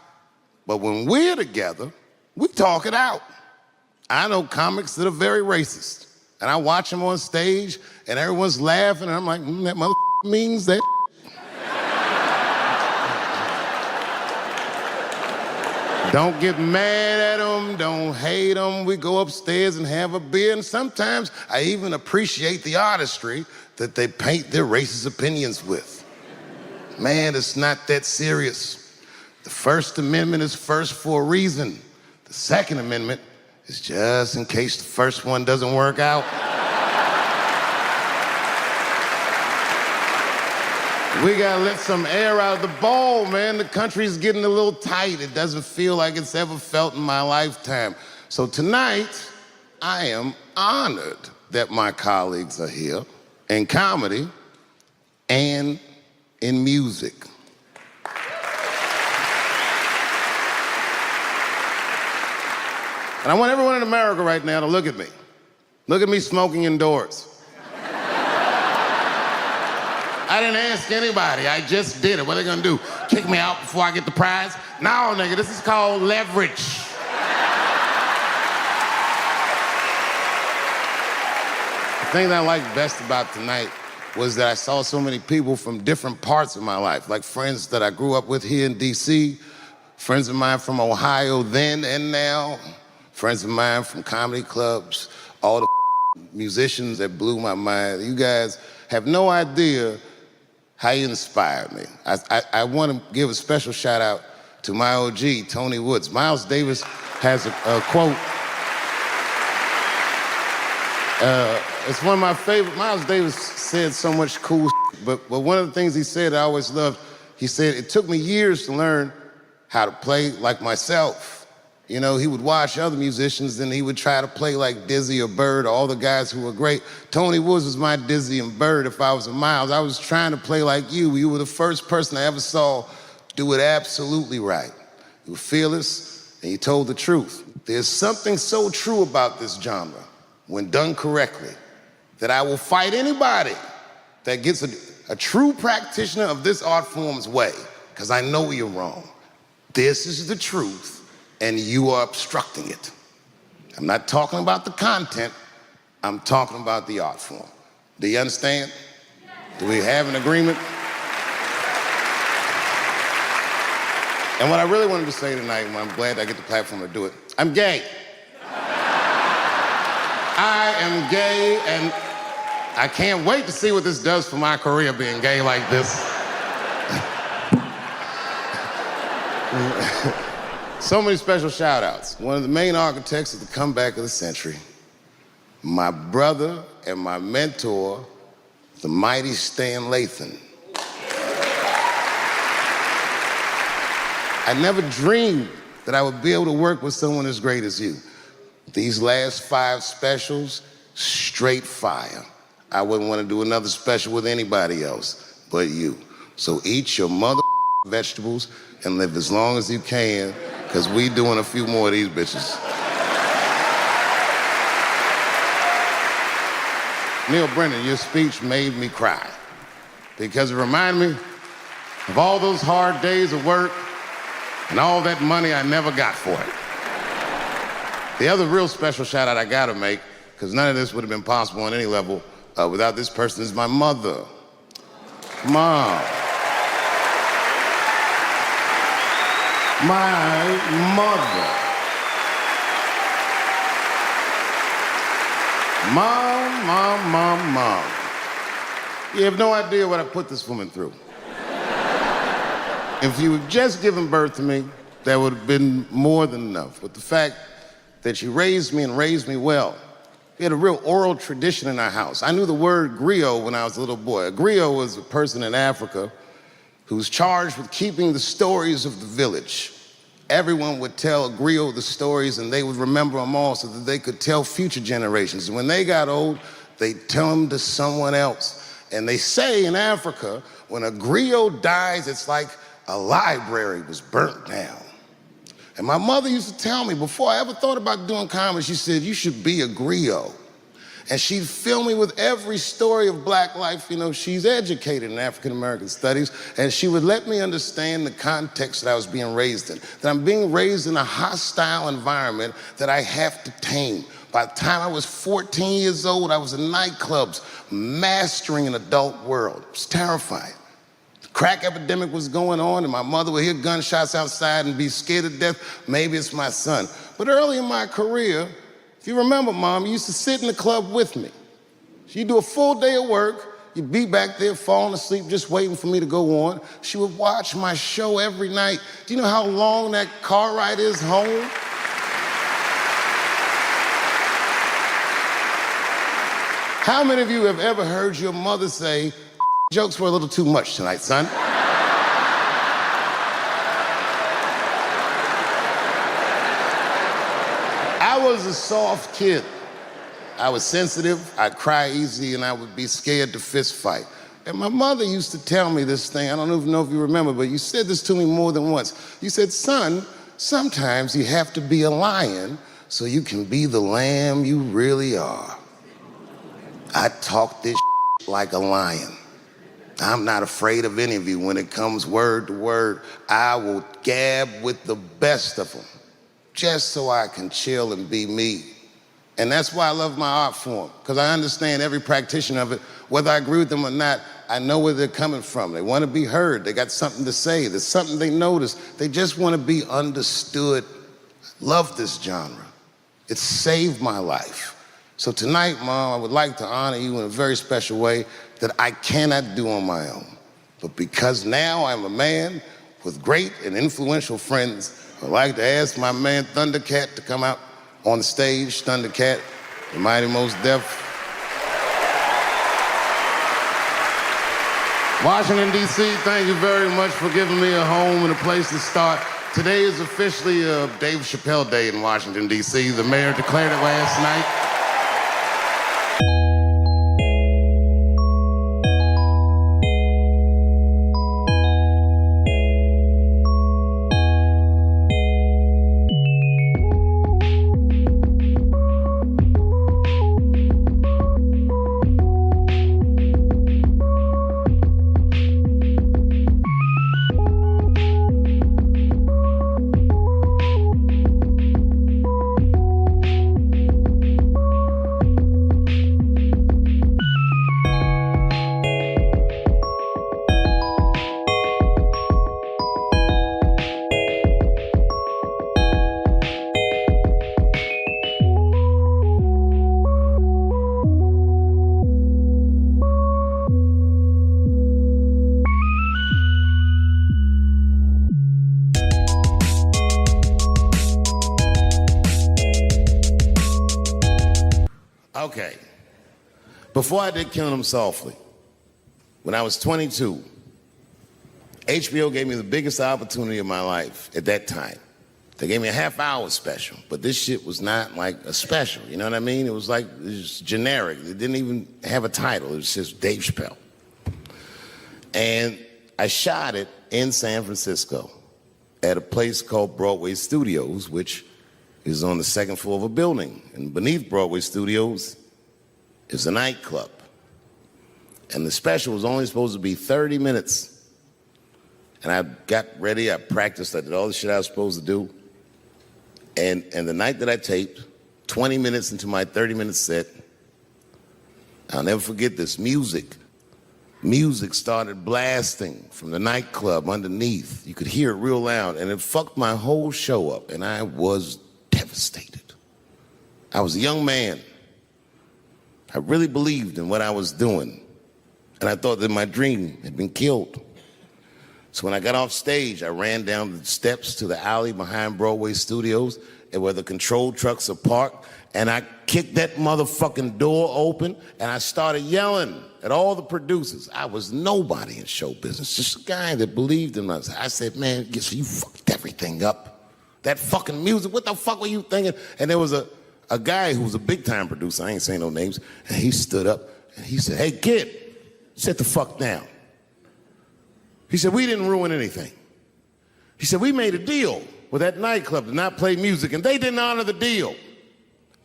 but when we're together, we talk it out. I know comics that are very racist, and I watch them on stage, and everyone's laughing, and I'm like, that mother means that. Don't get mad at them, don't hate them. We go upstairs and have a beer, and sometimes I even appreciate the artistry that they paint their racist opinions with. Man, it's not that serious. The First Amendment is first for a reason. The Second Amendment is just in case the first one doesn't work out. We gotta let some air out of the ball, man. The country's getting a little tight. It doesn't feel like it's ever felt in my lifetime. So tonight, I am honored that my colleagues are here in comedy and in music. And I want everyone in America right now to look at me. Look at me smoking indoors. I didn't ask anybody, I just did it. What are they gonna do? Kick me out before I get the prize? No, nigga, this is called leverage. The thing that I liked best about tonight was that I saw so many people from different parts of my life, like friends that I grew up with here in DC, friends of mine from Ohio then and now, friends of mine from comedy clubs, all the musicians that blew my mind. You guys have no idea how you inspired me. I want to give a special shout out to my OG, Tony Woods. Miles Davis has a quote. It's one of my favorite. Miles Davis said so much cool shit, but one of the things he said I always loved, he said, it took me years to learn how to play like myself. You know, he would watch other musicians and he would try to play like Dizzy or Bird, or all the guys who were great. Tony Woods was my Dizzy and Bird if I was a Miles. I was trying to play like you. You were the first person I ever saw do it absolutely right. You were fearless and you told the truth. There's something so true about this genre, when done correctly, that I will fight anybody that gets a true practitioner of this art form's way, because I know you're wrong. This is the truth, and you are obstructing it. I'm not talking about the content, I'm talking about the art form. Do you understand? Do we have an agreement? And what I really wanted to say tonight, and I'm glad I get the platform to do it, I'm gay. I am gay, and I can't wait to see what this does for my career, being gay like this. So many special shout outs. One of the main architects of the comeback of the century, my brother and my mentor, the mighty Stan Lathan. I never dreamed that I would be able to work with someone as great as you. These last 5 specials, straight fire. I wouldn't want to do another special with anybody else but you. So eat your mother vegetables and live as long as you can, because we doing a few more of these bitches. Neil Brennan, your speech made me cry because it reminded me of all those hard days of work and all that money I never got for it. The other real special shout out I gotta make, because none of this would have been possible on any level without this person, is my mother. Mom. My mother. Mom. You have no idea what I put this woman through. If you had just given birth to me, that would have been more than enough. But the fact that she raised me and raised me well, we had a real oral tradition in our house. I knew the word griot when I was a little boy. A griot was a person in Africa who's charged with keeping the stories of the village. Everyone would tell a griot the stories, and they would remember them all so that they could tell future generations. And when they got old, they'd tell them to someone else. And they say in Africa, when a griot dies, it's like a library was burnt down. And my mother used to tell me, before I ever thought about doing comedy, she said, you should be a griot. And she'd fill me with every story of black life. You know, she's educated in African-American studies, and she would let me understand the context that I was being raised in, that I'm being raised in a hostile environment that I have to tame. By the time I was 14 years old, I was in nightclubs, mastering an adult world. It was terrifying. The crack epidemic was going on, and my mother would hear gunshots outside and be scared to death. Maybe it's my son. But early in my career, if you remember, Mom, you used to sit in the club with me. She'd do a full day of work. You'd be back there falling asleep, just waiting for me to go on. She would watch my show every night. Do you know how long that car ride is home? How many of you have ever heard your mother say, jokes were a little too much tonight, son? I was a soft kid. I was sensitive, I'd cry easy, and I would be scared to fist fight. And my mother used to tell me this thing, I don't even know if you remember, but you said this to me more than once. You said, son, sometimes you have to be a lion so you can be the lamb you really are. I talk this like a lion. I'm not afraid of any of you. When it comes word to word, I will gab with the best of them, just so I can chill and be me. And that's why I love my art form, because I understand every practitioner of it. Whether I agree with them or not, I know where they're coming from. They want to be heard. They got something to say. There's something they notice. They just want to be understood. Love this genre. It saved my life. So tonight, Mom, I would like to honor you in a very special way that I cannot do on my own. But because now I'm a man with great and influential friends, I'd like to ask my man Thundercat to come out on the stage. Thundercat, the mighty most deaf. Washington, D.C., thank you very much for giving me a home and a place to start. Today is officially Dave Chappelle Day in Washington, D.C. The mayor declared it last night. Okay. Before I did Killing Them Softly, when I was 22, HBO gave me the biggest opportunity of my life at that time. They gave me a half-hour special, but this shit was not like a special, you know what I mean? It was like, it was generic. It didn't even have a title. It was just Dave Chappelle. And I shot it in San Francisco at a place called Broadway Studios, which is on the second floor of a building. And beneath Broadway Studios is a nightclub. And the special was only supposed to be 30 minutes. And I got ready, I practiced, I did all the shit I was supposed to do. And the night that I taped, 20 minutes into my 30-minute set, I'll never forget this, music started blasting from the nightclub underneath. You could hear it real loud, and it fucked my whole show up, and I was devastated. I was a young man. I really believed in what I was doing, and I thought that my dream had been killed. So when I got off stage, I ran down the steps to the alley behind Broadway Studios and where the control trucks are parked, and I kicked that motherfucking door open, and I started yelling at all the producers. I was nobody in show business, just a guy that believed in us. I said, man, you fucked everything up. That fucking music, what the fuck were you thinking? And there was a guy who was a big-time producer, I ain't saying no names, and he stood up, and he said, hey, kid, sit the fuck down. He said, we didn't ruin anything. He said, we made a deal with that nightclub to not play music, and they didn't honor the deal.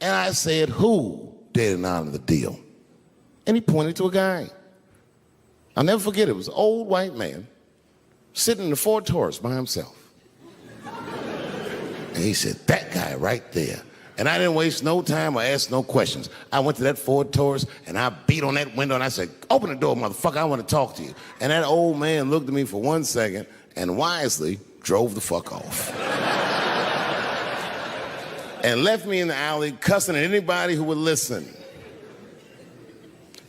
And I said, who didn't honor the deal? And he pointed to a guy. I'll never forget it. It was an old white man sitting in the Ford Taurus by himself. And he said, that guy right there. And I didn't waste no time or ask no questions. I went to that Ford Taurus, and I beat on that window, and I said, open the door, motherfucker, I want to talk to you. And that old man looked at me for 1 second and wisely drove the fuck off. And left me in the alley cussing at anybody who would listen.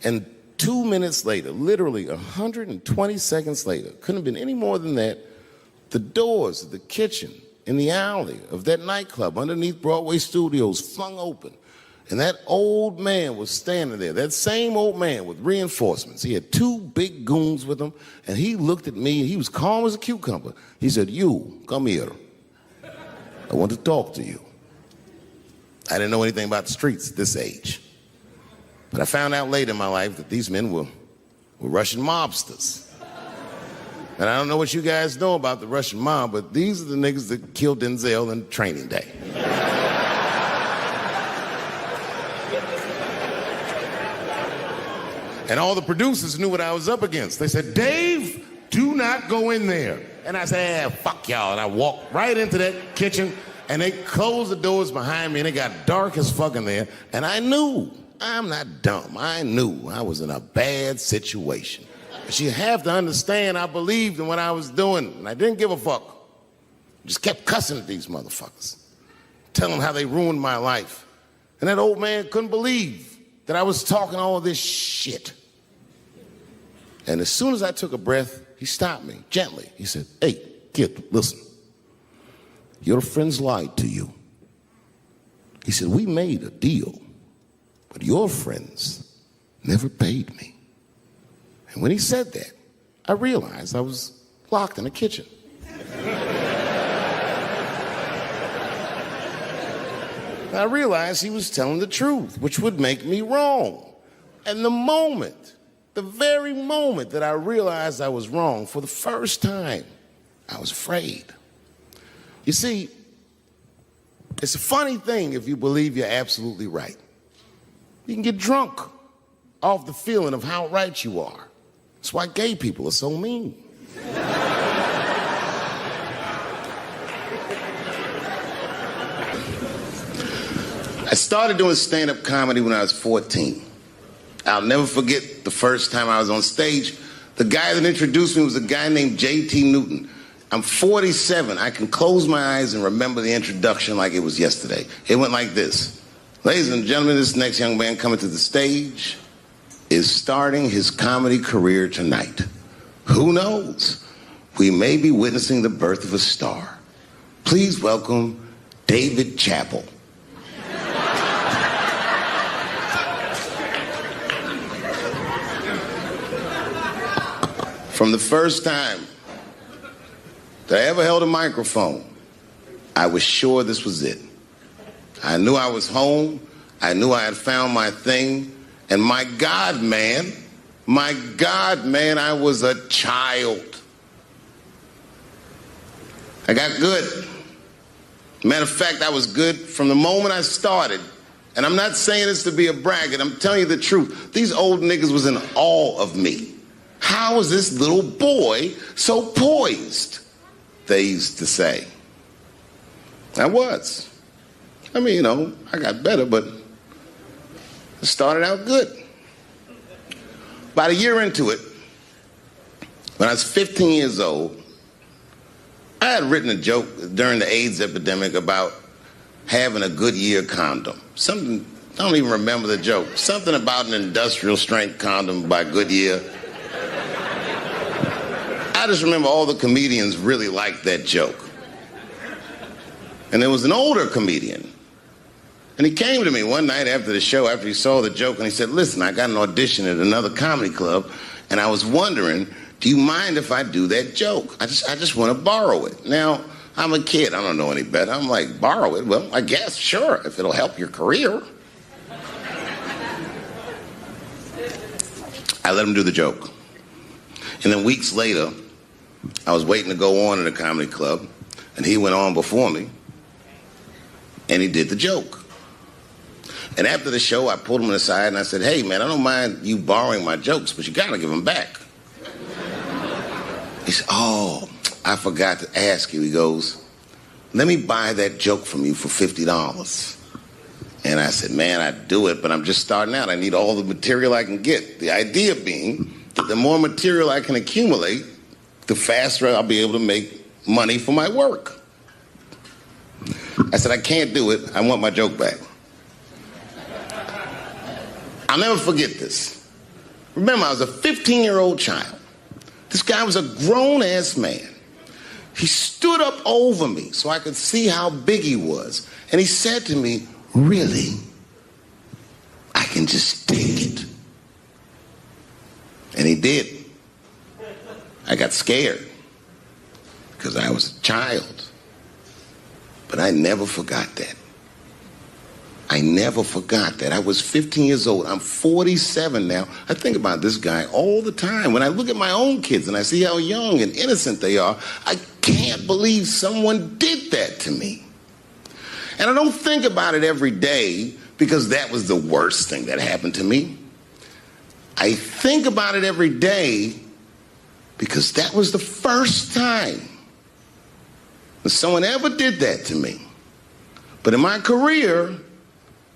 And 2 minutes later, literally 120 seconds later, couldn't have been any more than that, the doors of the kitchen in the alley of that nightclub underneath Broadway Studios flung open. And that old man was standing there, that same old man with reinforcements. He had 2 big goons with him, and he looked at me, and he was calm as a cucumber. He said, you, come here. I want to talk to you. I didn't know anything about the streets at this age. But I found out later in my life that these men were Russian mobsters. And I don't know what you guys know about the Russian mob, but these are the niggas that killed Denzel in Training Day. And all the producers knew what I was up against. They said, Dave, do not go in there. And I said, fuck y'all. And I walked right into that kitchen, and they closed the doors behind me, and it got dark as fuck in there. And I knew, I'm not dumb, I knew I was in a bad situation. But you have to understand, I believed in what I was doing, and I didn't give a fuck. Just kept cussing at these motherfuckers, telling them how they ruined my life. And that old man couldn't believe that I was talking all this shit. And as soon as I took a breath, he stopped me gently. He said, hey, kid, listen. Your friends lied to you. He said, we made a deal, but your friends never paid me. And when he said that, I realized I was locked in a kitchen. I realized he was telling the truth, which would make me wrong. And the very moment that I realized I was wrong, for the first time, I was afraid. You see, it's a funny thing if you believe you're absolutely right. You can get drunk off the feeling of how right you are. That's why gay people are so mean. I started doing stand-up comedy when I was 14. I'll never forget the first time I was on stage. The guy that introduced me was a guy named J.T. Newton. I'm 47. I can close my eyes and remember the introduction like it was yesterday. It went like this. Ladies and gentlemen, this next young man coming to the stage is starting his comedy career tonight. Who knows? We may be witnessing the birth of a star. Please welcome Dave Chappelle. From the first time that I ever held a microphone, I was sure this was it. I knew I was home. I knew I had found my thing. And my God, man, I was a child. I got good. Matter of fact, I was good from the moment I started. And I'm not saying this to be a braggart. I'm telling you the truth. These old niggas was in awe of me. How is this little boy so poised? They used to say. I was. I mean, you know, I got better, but it started out good. About a year into it, when I was 15 years old, I had written a joke during the AIDS epidemic about having a Goodyear condom. Something, I don't even remember the joke. Something about an industrial strength condom by Goodyear. I just remember all the comedians really liked that joke. And there was an older comedian. And he came to me one night after the show, after he saw the joke, and he said, listen, I got an audition at another comedy club, and I was wondering, do you mind if I do that joke? I just want to borrow it. Now, I'm a kid. I don't know any better. I'm like, borrow it? Well, I guess, sure, if it'll help your career. I let him do the joke. And then weeks later, I was waiting to go on at a comedy club, and he went on before me, and he did the joke. And after the show, I pulled him aside and I said, hey, man, I don't mind you borrowing my jokes, but you got to give them back. He said, oh, I forgot to ask you. He goes, let me buy that joke from you for $50. And I said, man, I'd do it, but I'm just starting out. I need all the material I can get. The idea being that the more material I can accumulate, the faster I'll be able to make money for my work. I said, I can't do it. I want my joke back. I'll never forget this. Remember, I was a 15-year-old child. This guy was a grown-ass man. He stood up over me so I could see how big he was. And he said to me, really? I can just take it. And he did. I got scared because I was a child. But I never forgot that. I never forgot that. I was 15 years old. I'm 47 now. I think about this guy all the time. When I look at my own kids and I see how young and innocent they are, I can't believe someone did that to me. And I don't think about it every day because that was the worst thing that happened to me. I think about it every day because that was the first time that someone ever did that to me. But in my career,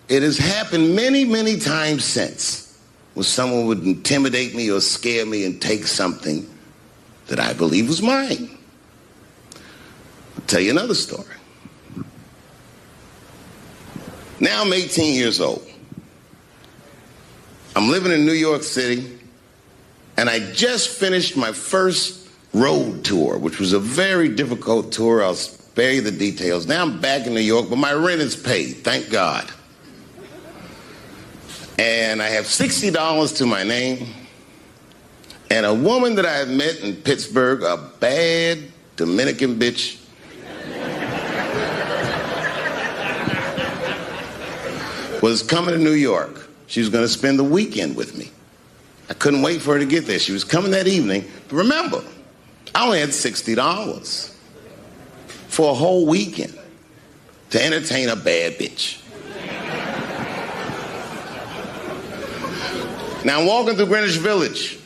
it has happened many, many times since, where someone would intimidate me or scare me and take something that I believe was mine. I'll tell you another story. Now I'm 18 years old. I'm living in New York City, and I just finished my first road tour, which was a very difficult tour. I'll spare you the details. Now I'm back in New York, but my rent is paid, thank God. And I have $60 to my name, and a woman that I had met in Pittsburgh, a bad Dominican bitch, was coming to New York. She was going to spend the weekend with me. I couldn't wait for her to get there. She was coming that evening. But remember, I only had $60 for a whole weekend to entertain a bad bitch. Now I'm walking through Greenwich Village,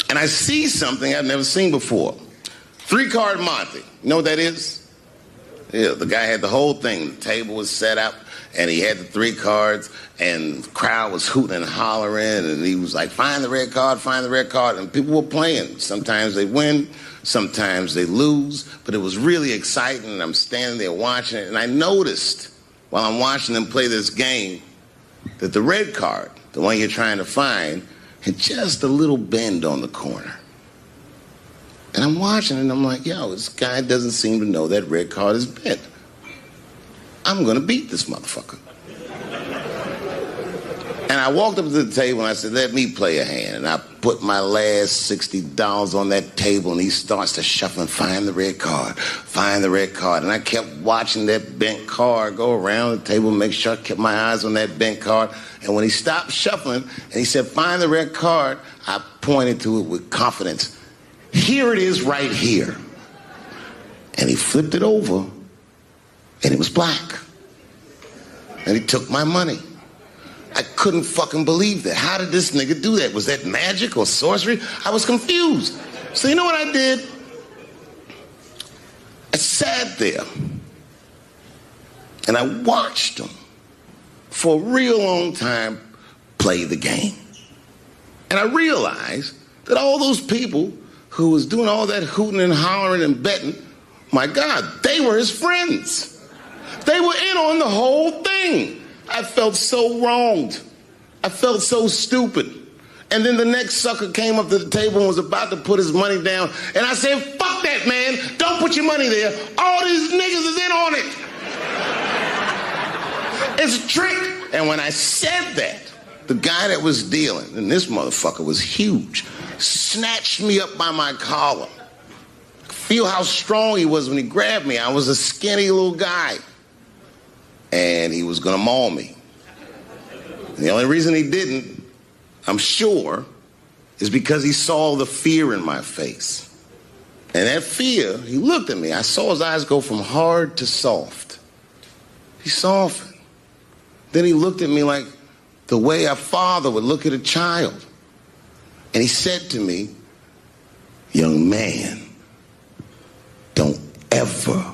and I see something I've never seen before. 3-card Monte. You know what that is? Yeah, the guy had the whole thing. The table was set up, and he had the 3 cards, and the crowd was hooting and hollering, and he was like, find the red card, find the red card, and people were playing. Sometimes they win, sometimes they lose, but it was really exciting, and I'm standing there watching it, and I noticed while I'm watching them play this game that the red card, the one you're trying to find, had just a little bend on the corner. And I'm watching it, and I'm like, yo, this guy doesn't seem to know that red card is bent. I'm going to beat this motherfucker. And And I walked up to the table and I said, let me play a hand. And I put my last $60 on that table and he starts to shuffle and find the red card, find the red card. And I kept watching that bent card go around the table, make sure I kept my eyes on that bent card. And when he stopped shuffling and he said, find the red card, I pointed to it with confidence. Here it is right here. And he flipped it over and it was black. And he took my money. I couldn't fucking believe that. How did this nigga do that? Was that magic or sorcery? I was confused. So you know what I did? I sat there and I watched him for a real long time play the game. And I realized that all those people who was doing all that hooting and hollering and betting, my God, they were his friends. They were in on the whole thing. I felt so wronged. I felt so stupid. And then the next sucker came up to the table and was about to put his money down. And I said, fuck that, man. Don't put your money there. All these niggas is in on it. It's a trick. And when I said that, the guy that was dealing, and this motherfucker was huge, snatched me up by my collar. Feel how strong he was when he grabbed me. I was a skinny little guy. And he was gonna maul me. The only reason he didn't, I'm sure, is because he saw the fear in my face. And that fear, he looked at me. I saw his eyes go from hard to soft. He softened. Then he looked at me like the way a father would look at a child. And he said to me, young man, don't ever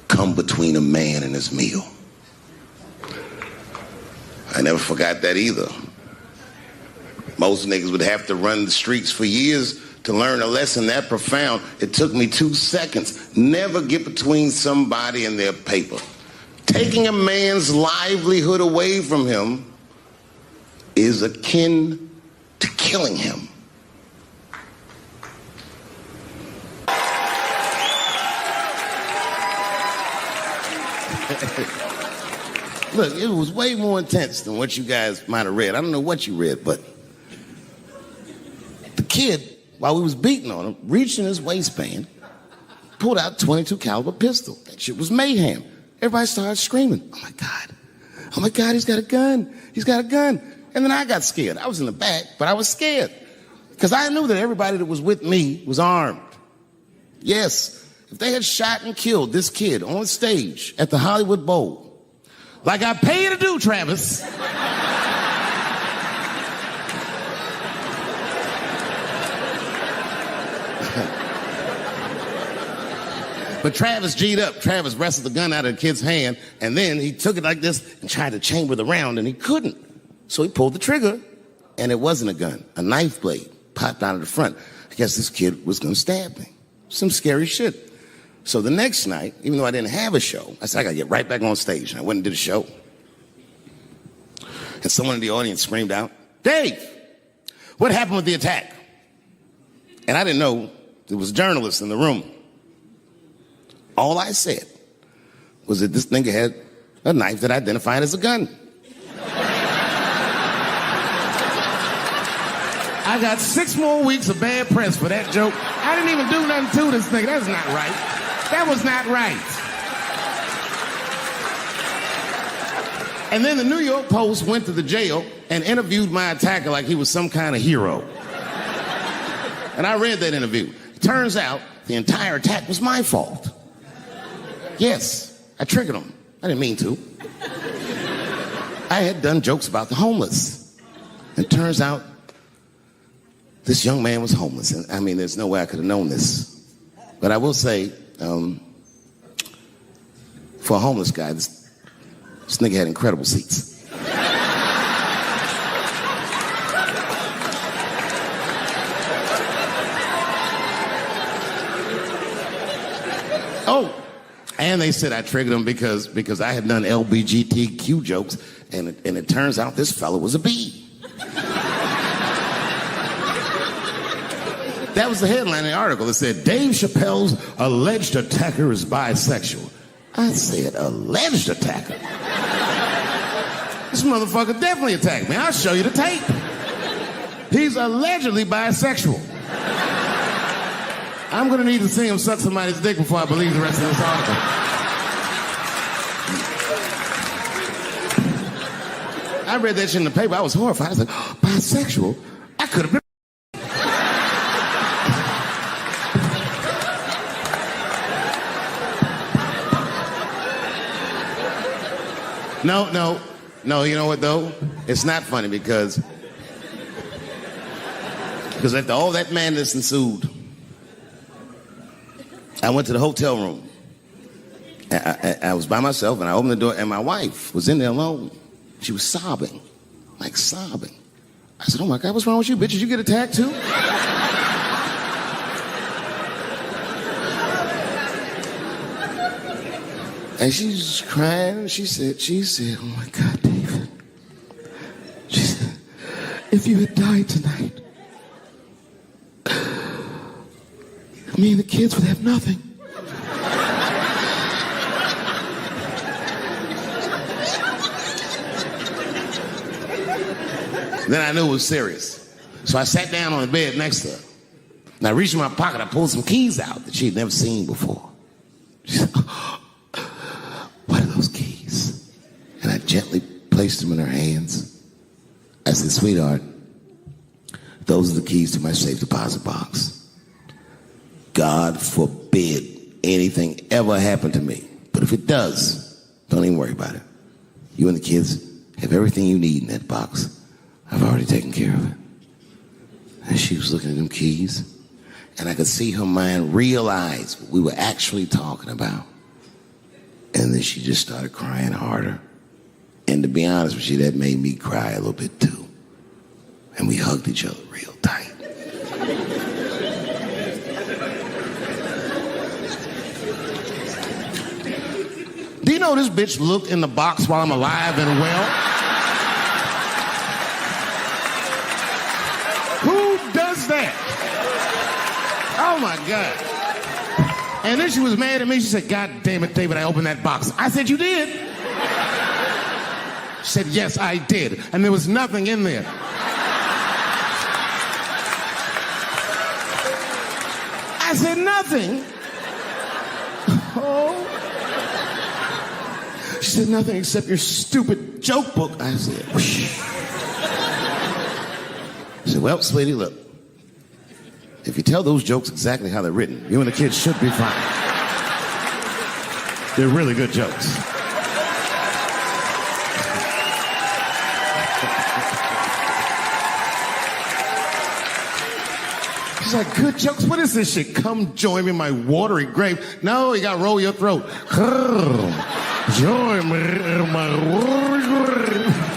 come between a man and his meal. I never forgot that either. Most niggas would have to run the streets for years to learn a lesson that profound. It took me 2 seconds. Never get between somebody and their paper. Taking a man's livelihood away from him is akin to killing him. Look, it was way more intense than what you guys might have read. I don't know what you read, but the kid, while we was beating on him, reached in his waistband, pulled out a .22 caliber pistol. That shit was mayhem. Everybody started screaming, oh my God, he's got a gun. He's got a gun. And then I got scared. I was in the back, but I was scared because I knew that everybody that was with me was armed. Yes, if they had shot and killed this kid on stage at the Hollywood Bowl, like I pay you to do, Travis. But Travis G'd up. Travis wrestled the gun out of the kid's hand, and then he took it like this and tried to chamber the round, and he couldn't. So he pulled the trigger, and it wasn't a gun. A knife blade popped out of the front. I guess this kid was gonna stab me. Some scary shit. So the next night, even though I didn't have a show, I said, I gotta get right back on stage. And I went and did a show. And someone in the audience screamed out, Dave, what happened with the attack? And I didn't know there was journalists in the room. All I said was that this nigga had a knife that identified as a gun. I got 6 more weeks of bad press for that joke. I didn't even do nothing to this nigga. That's not right. That was not right. And then the New York Post went to the jail and interviewed my attacker like he was some kind of hero. And I read that interview. It turns out the entire attack was my fault. Yes, I triggered him. I didn't mean to. I had done jokes about the homeless. It turns out this young man was homeless. And I mean, there's no way I could have known this. But I will say, for a homeless guy, this nigga had incredible seats. Oh, and they said I triggered him because I had done LBGTQ jokes, and it turns out this fella was a bee. That was the headline in the article. It said, Dave Chappelle's alleged attacker is bisexual. I said, alleged attacker? This motherfucker definitely attacked me. I'll show you the tape. He's allegedly bisexual. I'm gonna need to see him suck somebody's dick before I believe the rest of this article. I read that shit in the paper. I was horrified. I was like, oh, bisexual? I could have been. No, you know what though? It's not funny because after all that madness ensued, I went to the hotel room. I was by myself and I opened the door and my wife was in there alone. She was sobbing, like sobbing. I said, oh my God, what's wrong with you, bitch? Did you get attacked too? And she's crying and she said, oh my God, David. She said, if you had died tonight, me and the kids would have nothing. Then I knew it was serious. So I sat down on the bed next to her. And I reached in my pocket, I pulled some keys out that she had never seen before. She said, oh, what are those keys? And I gently placed them in her hands. I said, sweetheart, those are the keys to my safe deposit box. God forbid anything ever happen to me. But if it does, don't even worry about it. You and the kids have everything you need in that box. I've already taken care of it. And she was looking at them keys, and I could see her mind realize what we were actually talking about. And then she just started crying harder. And to be honest with you, that made me cry a little bit too. And we hugged each other real tight. Do you know this bitch looked in the box while I'm alive and well? Who does that? Oh my God. And then she was mad at me. She said, God damn it, David, I opened that box. I said, you did? She said, yes, I did. And there was nothing in there. I said, nothing? Oh. She said, nothing except your stupid joke book. I said, whoosh. She said, well, sweetie, look. If you tell those jokes exactly how they're written, you and the kids should be fine. They're really good jokes. She's like, good jokes? What is this shit? Come join me in my watery grave. No, you gotta roll your throat. Join me in my watery grave.